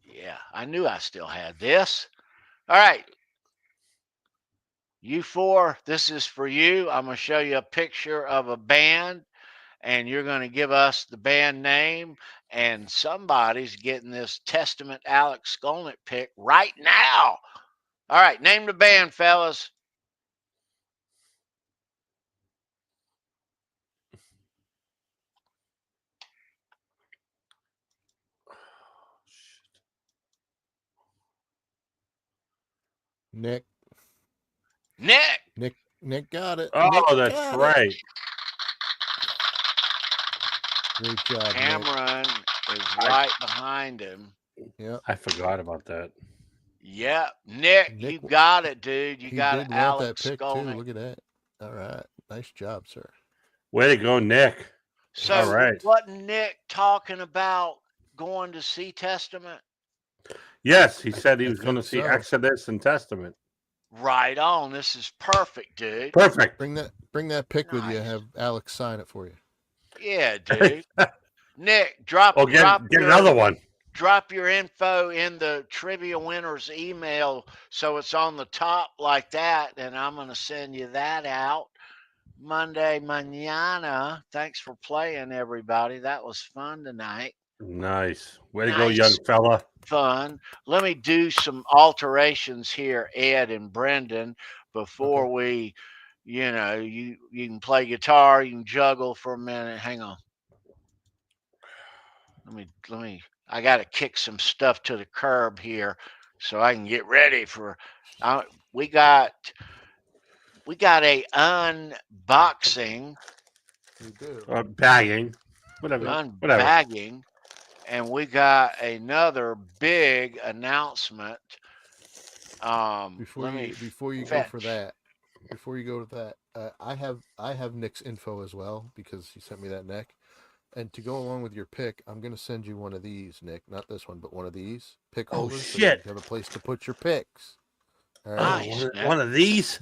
Yeah, I knew I still had this. All right. You four, this is for you. I'm going to show you a picture of a band, and you're going to give us the band name, and somebody's getting this Testament Alex Skolnick pick right now. All right, name the band, fellas. Nick got it. Oh, Nick that's got right. It. Great job, Nick. Cameron is right behind him. Yeah. I forgot about that. Yep. Nick, you got it, dude. You got it. Alex that pick Skolnick. too. Look at that. All right. Nice job, sir. Way to go, Nick. So All right. wasn't Nick talking about going to see Testament? Yes, he said he I was going to think see so. Exodus and Testament. Right on. This is perfect, dude. Perfect. Bring that pick with you. Nice. Have Alex sign it for you. Yeah, dude. Nick, drop Oh, get your, another one. Drop your info in the trivia winner's email so it's on the top like that, and I'm going to send you that out Monday mañana. Thanks for playing, everybody. That was fun tonight. Nice. Way to go, young fella. Fun. Let me do some alterations here, Ed and Brendan, before we, you can play guitar, you can juggle for a minute. Hang on. Let me I got to kick some stuff to the curb here so I can get ready for we got a unboxing. We do. Bagging. Whatever. Unbagging. And we got another big announcement. Before you go to that, I have Nick's info as well because he sent me that, Nick. And to go along with your pick, I'm going to send you one of these, Nick. Not this one, but one of these pick holders. Oh, shit. So you have a place to put your picks. All right. One of these?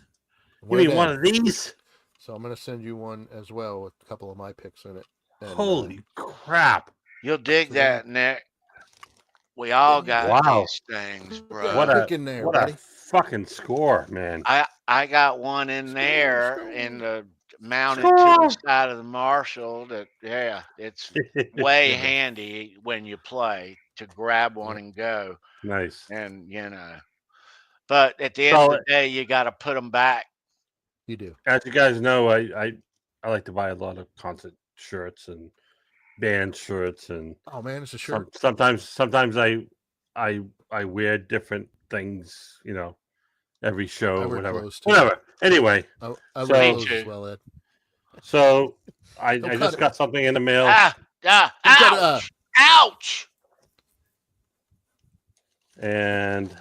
You mean one of these? So I'm going to send you one as well with a couple of my picks in it. And, holy crap. You'll dig that, Nick. We all got these things, bro. What a fucking score, man. I got one in there in the mounted to the side of the Marshall that it's way handy when you play to grab one and go. Nice. And but at the end of the day you got to put them back. You do. As you guys know, I like to buy a lot of concert shirts and band shirts, and oh man, it's a shirt. Sometimes I I wear different things, you know, every show I or wear whatever. clothes, too. Whatever. Anyway, I So- wear Me clothes as too. well, Ed. so I Don't cut just it. got something in the mail, Don't cut it up. Ouch! and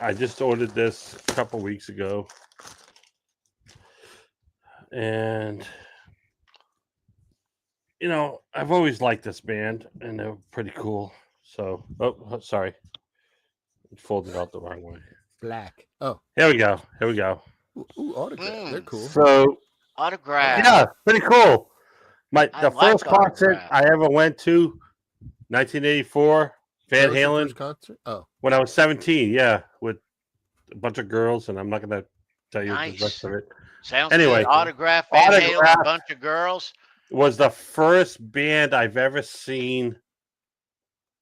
I just ordered this a couple weeks ago, and you know, I've always liked this band, and they're pretty cool. So, oh, sorry, it folded out the wrong way. Black. Oh, Here we go. Here we go. ooh, autograph. They're cool. So, Autograph. yeah, pretty cool. I The like first concert autograph. I ever went to, 1984, That Van was your Halen, first concert? Oh, when I was 17. Yeah, with a bunch of girls, and I'm not gonna tell you the Nice. rest of it. Sounds Anyway, good. Autograph Van Halen, a Autograph. bunch of girls. Was the first band I've ever seen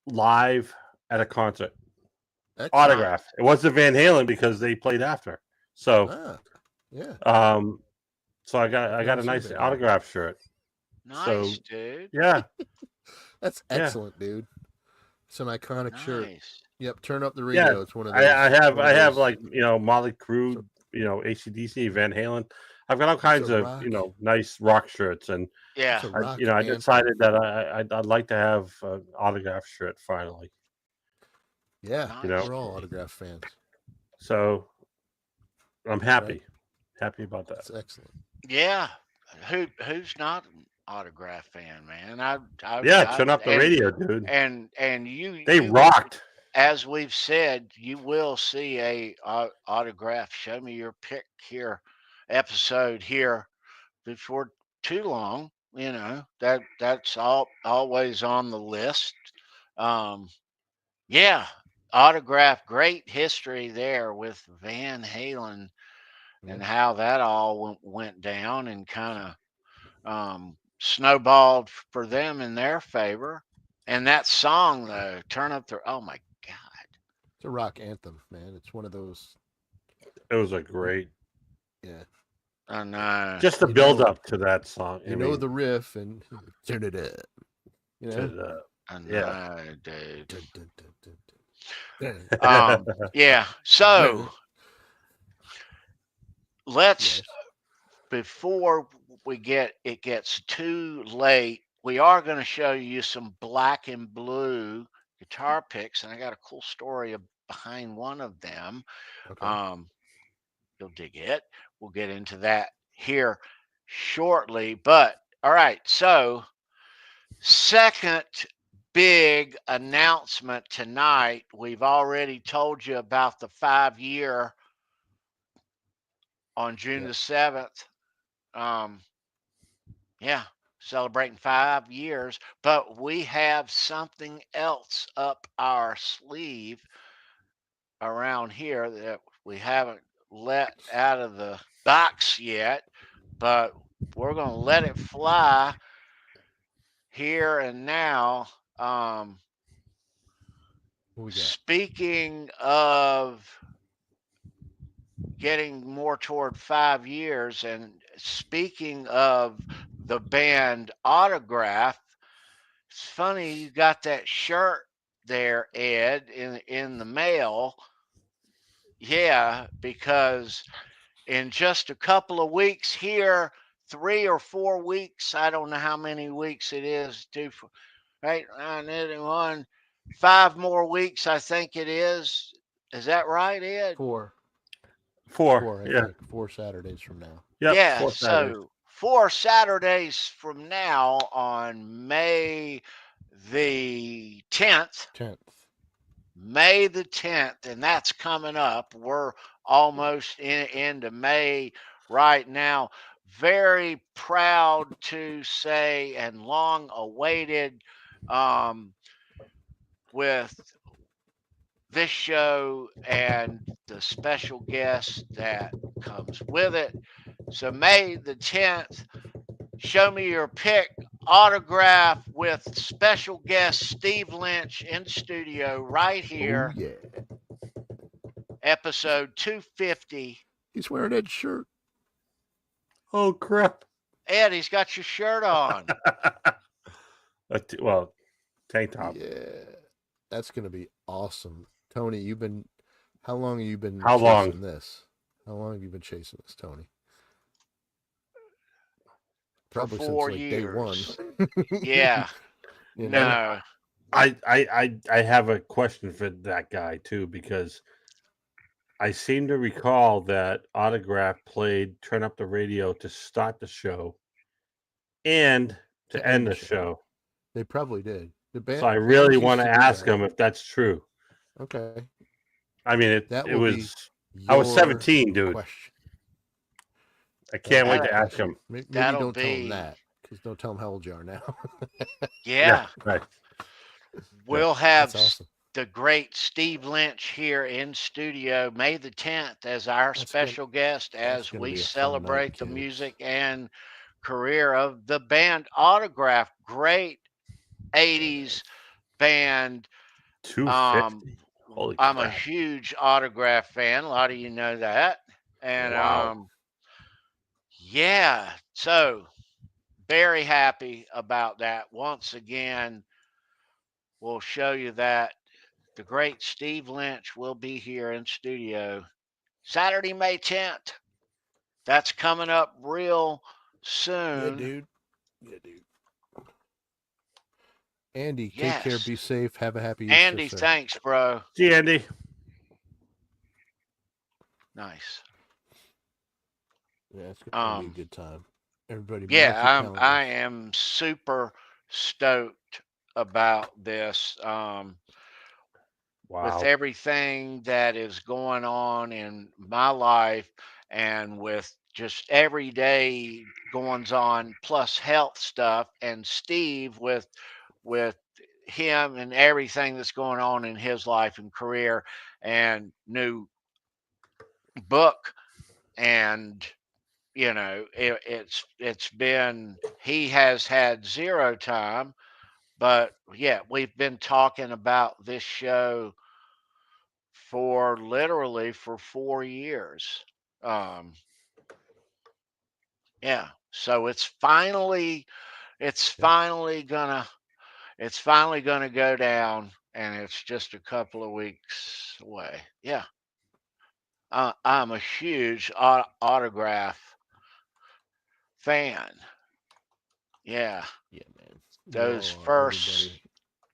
live at a concert. excellent. Autograph. It wasn't Van Halen because they played after. So, Ah, yeah. so I got Never a seen nice Van Halen. autograph shirt. Nice, dude. Yeah, That's Yeah. excellent, dude. It's an iconic shirt. Nice. Yep, turn up the Yeah, radio. It's one of those. I have one of those- like, you know, Motley Crue, you know, AC/DC, Van Halen. I've got all kinds of, rock. you know, nice rock shirts, and Yeah. It's a I rock anthem. decided that I'd like to have an autograph shirt finally. Yeah, you know. we're all autograph fans. So I'm happy, happy about that. That's excellent. Yeah. Who's not an autograph fan, man? Yeah, turn up the radio, dude. And you They you- rocked. As we've said, you will see a autograph. Show me your pick here episode here before too long. You know that's always on the list. Yeah, autograph. Great history there with Van Halen and how that all went down and kind of snowballed for them in their favor. And that song, though, "Turn Up the," oh my God. It's a rock anthem, man. It's one of those. It was a great, Yeah, I know. just the You build know- up to that song. you know the riff and turn it up. You know. I know, yeah. dude. Dun, dun, dun, dun, dun. Yeah. So let's, Yes. before it gets too late, we are going to show you some black and blue guitar picks, and I got a cool story behind one of them. Okay. You'll dig it. We'll get into that here shortly. But all right, so second big announcement tonight. We've already told you about the 5-year on June the 7th. Yeah, celebrating 5 years, but we have something else up our sleeve around here that we haven't let out of the box yet, but we're going to let it fly here and now. What we got? Speaking of getting more toward 5 years, and speaking of the band Autograph, it's funny you got that shirt there, Ed, in the mail. Yeah, because in just a couple of weeks here, 3 or 4 weeks, I don't know how many weeks it is, 2, 4, 8, 9, 1, 5 more weeks, I think it is. Is that right, Ed? Four, Four. I Yeah. think. 4 Saturdays from now. Yep, Yeah, 4 Saturdays. so 4 Saturdays from now on May the 10th, 10th. May the 10th, and that's coming up. We're almost into May right now. Very proud to say, and long awaited, with this show and the special guest that comes with it. So May the 10th, show me your pick autograph with special guest Steve Lynch in studio right here. Oh, yeah. Episode 250. He's wearing Ed's shirt. Oh crap! Ed, he's got your shirt on. Well, tank top. Yeah. That's going to be awesome Tony, how long have you been How long? chasing this? How long have you been chasing this, Tony? For Probably 4 since like day one. years. Yeah. You know? No. I have a question for that guy too, because I seem to recall that Autograph played Turn Up the Radio to start the show and to end the show. They probably did. The band, So I really bands want to used do ask that. him if that's true. Okay. I mean, That it will be was. I was your 17, dude. question. I can't wait That'll- to ask him. Maybe That'll don't tell him be- that, because don't tell him how old you are now. Yeah. Right. We'll have That's awesome. the great Steve Lynch here in studio May the 10th as our That's special guest as gonna we be a fun celebrate night, the kids. music and career of the band Autograph. Great 80s band. 250. Holy I'm a crap. huge Autograph fan. A lot of you know that. And Wow. yeah, so very happy about that. Once again, we'll show you that the great Steve Lynch will be here in studio Saturday, May 10th. That's coming up real soon. Yeah, dude. Andy, take Yes. care. Be safe. Have a happy Easter, Andy, sir. thanks, bro. See you, Andy. Nice. Yeah, it's gonna be a good time. Everybody, mark your Yeah, I calendars. am super stoked about this. With Wow. everything that is going on in my life and with just everyday goings on plus health stuff, and Steve with him and everything that's going on in his life and career and new book, and it's been, he has had zero time, but yeah, we've been talking about this show for literally for 4 years. Yeah, so it's finally gonna go down, and it's just a couple of weeks away. Yeah. I'm a huge Autograph fan. Yeah, Yeah, man. those We all are, first everybody.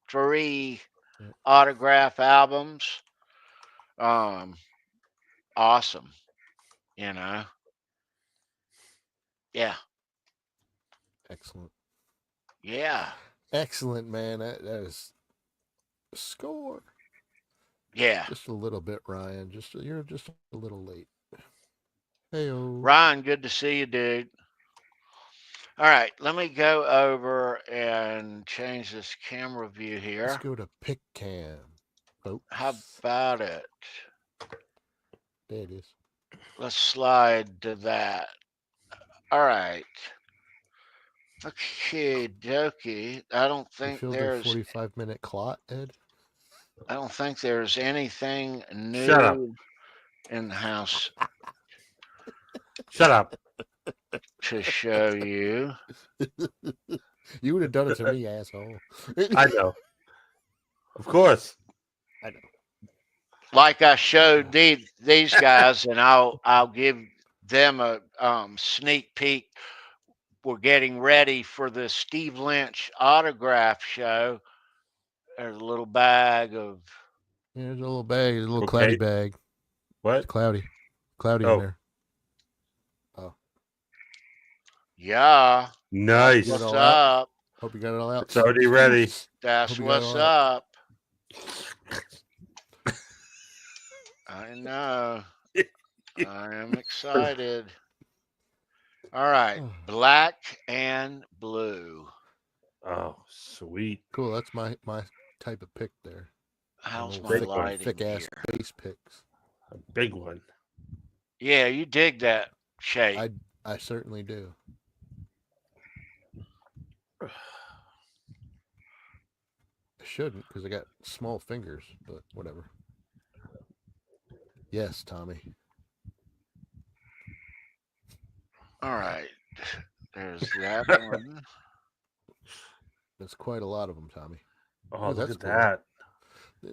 3 Yeah. Autograph albums, awesome. Yeah. Excellent. Yeah. Excellent, man. That is a score. Yeah. Just a little bit, Ryan. You're just a little late. Hey-o. Ryan, good to see you, dude. All right, let me go over and change this camera view here. Let's go to Pick Cam, folks. How about it? There it is. Let's slide to that. All right. Okay, dokie. I don't You think filled their 45-minute clot, Ed? I don't think there's anything new Shut up. in the house Shut up. to show you. You would have done it to me, asshole. I know. Of course. I know. Like I showed these guys, and I'll give them a sneak peek. We're getting ready for the Steve Lynch Autograph show. There's a little bag of. Yeah, there's a little bag, a little Okay. cloudy bag. What? It's cloudy Oh. in there. Yeah. Nice. Get it What's all out? up? Hope you got it all out. It's already ready. That's Hope you got it what's all out. up. I know. I am excited. All right. Black and blue. Oh, sweet. Cool. That's my type of pick there. How's One my of those lighting thick ass here? bass picks. A big one. Yeah, you dig that shape. I certainly do. I shouldn't, because I got small fingers, but whatever. Yes, Tommy. All right. There's that one. There's quite a lot of them, Tommy. Oh, look that's at cool. that.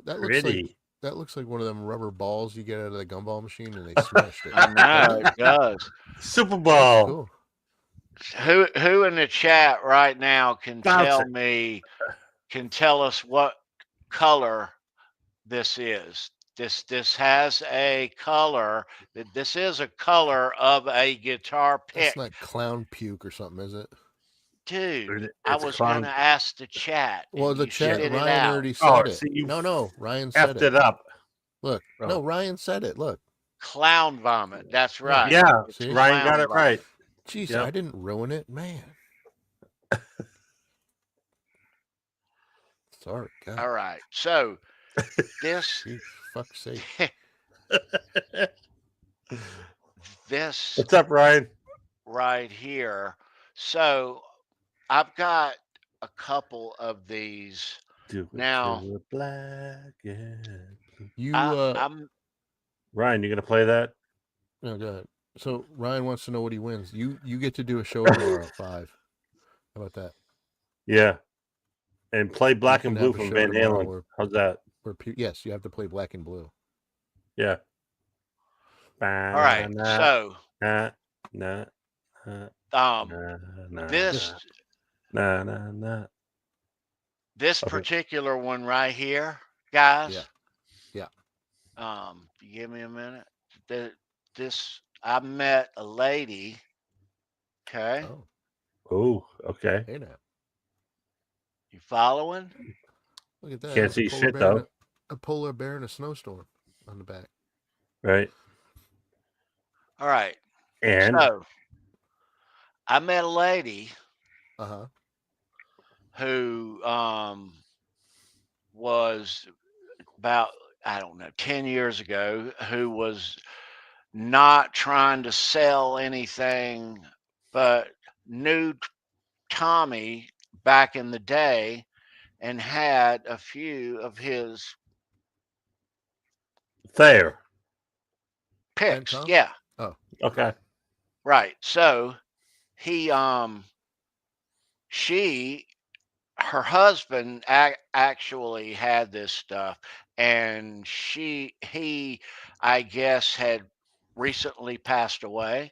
That looks like Pretty. that looks like one of them rubber balls you get out of the gumball machine, and they smashed it. I know it does. Super That's Bowl. cool. Who in the chat right now can Bounce tell us what color this is? This has a color. This is a color of a guitar pick. That's not clown puke or something, is it? Dude, I It's was clown- gonna ask the chat. Well, and the you chat, spit it Ryan out. already said Oh, it. see, you No, Ryan said effed it. it up. Look, Oh. no, Ryan said it. Look. Clown vomit. That's right. Yeah, It's See? Ryan got clown it vomit. right. Jeez, Yep. I didn't ruin it, man. Sorry, God. All right. So this Jeez, fuck's sake. this What's up, Ryan? right here. So I've got a couple of these. Do it Now- till we're black and blue. You, I'm Ryan, you gonna play that? no, go ahead. So Ryan wants to know what he wins. You get to do a show tomorrow at 5. How about that? Yeah. And play Black You and can Blue have a from show Van tomorrow Halen. where- How's that? Yes, you have to play black and blue. Yeah. all right. So Nah. this this Okay. particular one right here, guys. Yeah. Give me a minute. This I met a lady. Okay. Oh, Oh, okay. hey now. You following? Look at that. Can't There's a see polar shit, bear and though. a polar bear in a snowstorm on the back. Right. All right. And So I met a lady Uh-huh. who was about, I don't know, 10 years ago, who was not trying to sell anything, but knew Tommy back in the day and had a few of his Thayer. picks. Tom? Yeah, Okay. right. So he her husband actually had this stuff, and he I guess had recently passed away,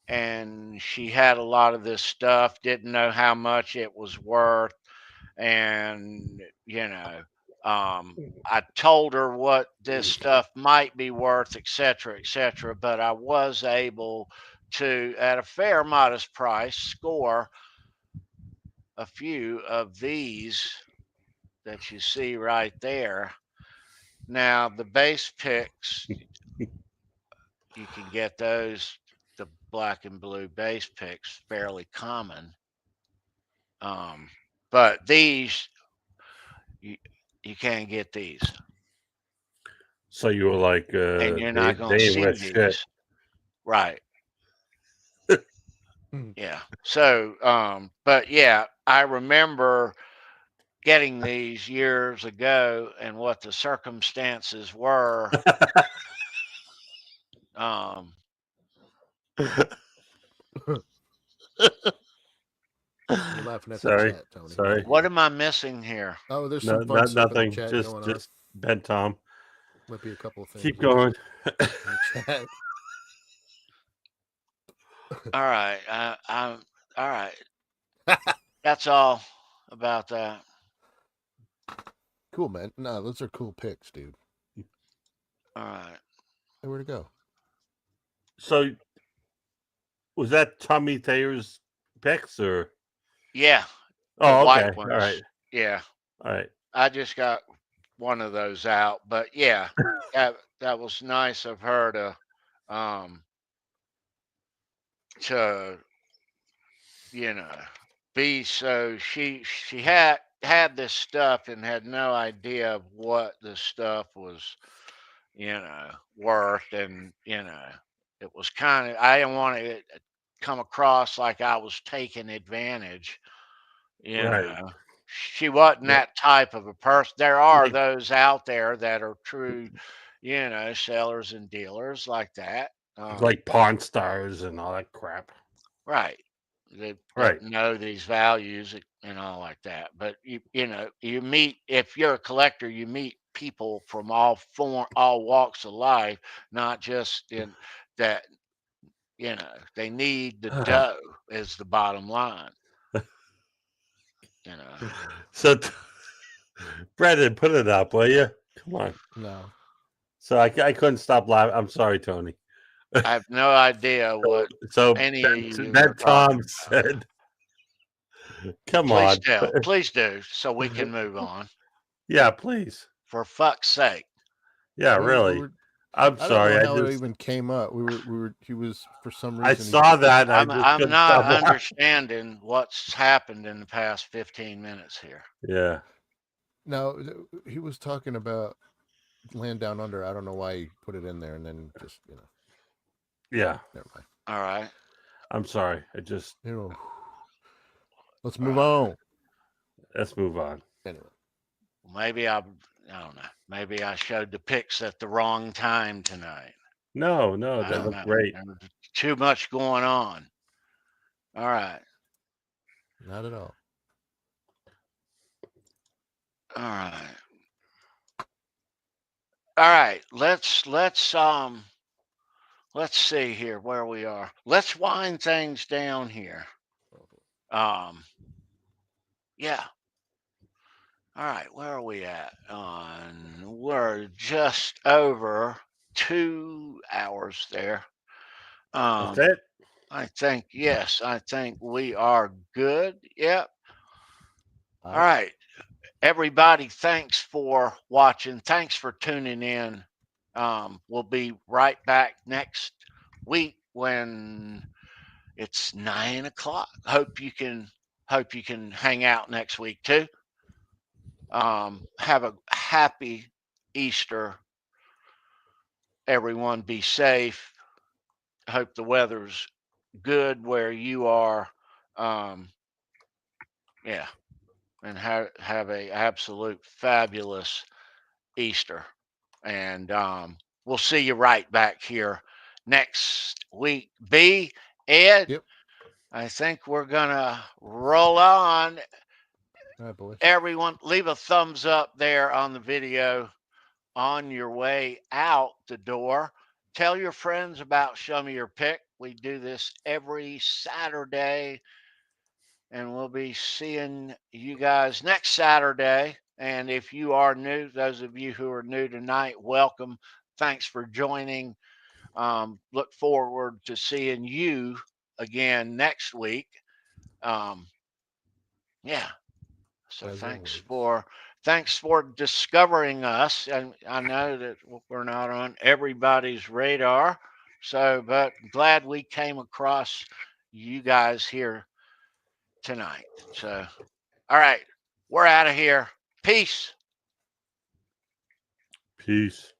and she had a lot of this stuff, didn't know how much it was worth, and I told her what this stuff might be worth, etc., etc., but I was able to, at a fair modest price, score a few of these that you see right there. Now, the bass picks, you can get those, the black and blue bass picks, fairly common. But these, you can't get these. So you were like, And you're not going to they see with these. shit. Right. Yeah. So, but yeah, I remember getting these years ago and what the circumstances were. You're laughing at Sorry. the chat, Tony. Sorry. What am I missing here? Oh, there's No, some fun stuff in nothing. the chat Just going Ben Tom. on. Might be a couple of things. Keep in going. the chat. All right. I'm all right. That's all about that. Cool, man. No, those are cool picks, dude. All right. Hey, where'd it go? So was that Tommy Thayer's picks or? Yeah. the Oh, okay. white All ones. right. Yeah. All right. I just got one of those out, but yeah, that was nice of her to be so she had this stuff and had no idea of what the stuff was worth, and it was kind of, I didn't want it to come across like I was taking advantage. Right. She wasn't Yeah. that type of a person. There are Like- those out there that are true, sellers and dealers like that. Like Pawn Stars and all that crap. Right. They Right. know these values and all like that. But you meet, if you're a collector, you meet people from all walks of life, not just in that. They need the dough is the bottom line. So, Brendan, put it up, will you? Come on. No. So I couldn't stop laughing. I'm sorry, Tony. I have no idea what So any of you that are Tom talking said. Come Please on. please do, so we can move on. Yeah, please. For fuck's sake. Yeah, really. I'm I sorry. don't know how it even came up. He was for some reason. I saw that. I'm not understanding what's happened in the past 15 minutes here. Yeah. No, he was talking about Land Down Under. I don't know why he put it in there, and then just Yeah. Never mind. All right. I'm sorry. Let's move on. Let's move on. Anyway. Maybe I don't know. Maybe I showed the picks at the wrong time tonight. No, they look great. There's too much going on. All right. Not at all. All right. All right. Let's see here where we are. Let's wind things down here. Yeah. All right, where are we at? We're just over 2 hours there. That's it? I think we are good. Yep. All right. Everybody, thanks for watching. Thanks for tuning in. We'll be right back next week when it's 9 o'clock. Hope you can hang out next week too. Have a happy Easter. Everyone be safe. Hope the weather's good where you are. Yeah. And have a absolute fabulous Easter. And we'll see you right back here next week. B, Ed, yep. I think we're going to roll on. All right, boys. Everyone, leave a thumbs up there on the video on your way out the door. Tell your friends about Show Me Your Pick. We do this every Saturday, and we'll be seeing you guys next Saturday. And if you are new, those of you who are new tonight, welcome. Thanks for joining. Look forward to seeing you again next week. Yeah. So thanks for discovering us. And I know that we're not on everybody's radar. So, but glad we came across you guys here tonight. So, all right, we're out of here. Peace. Peace.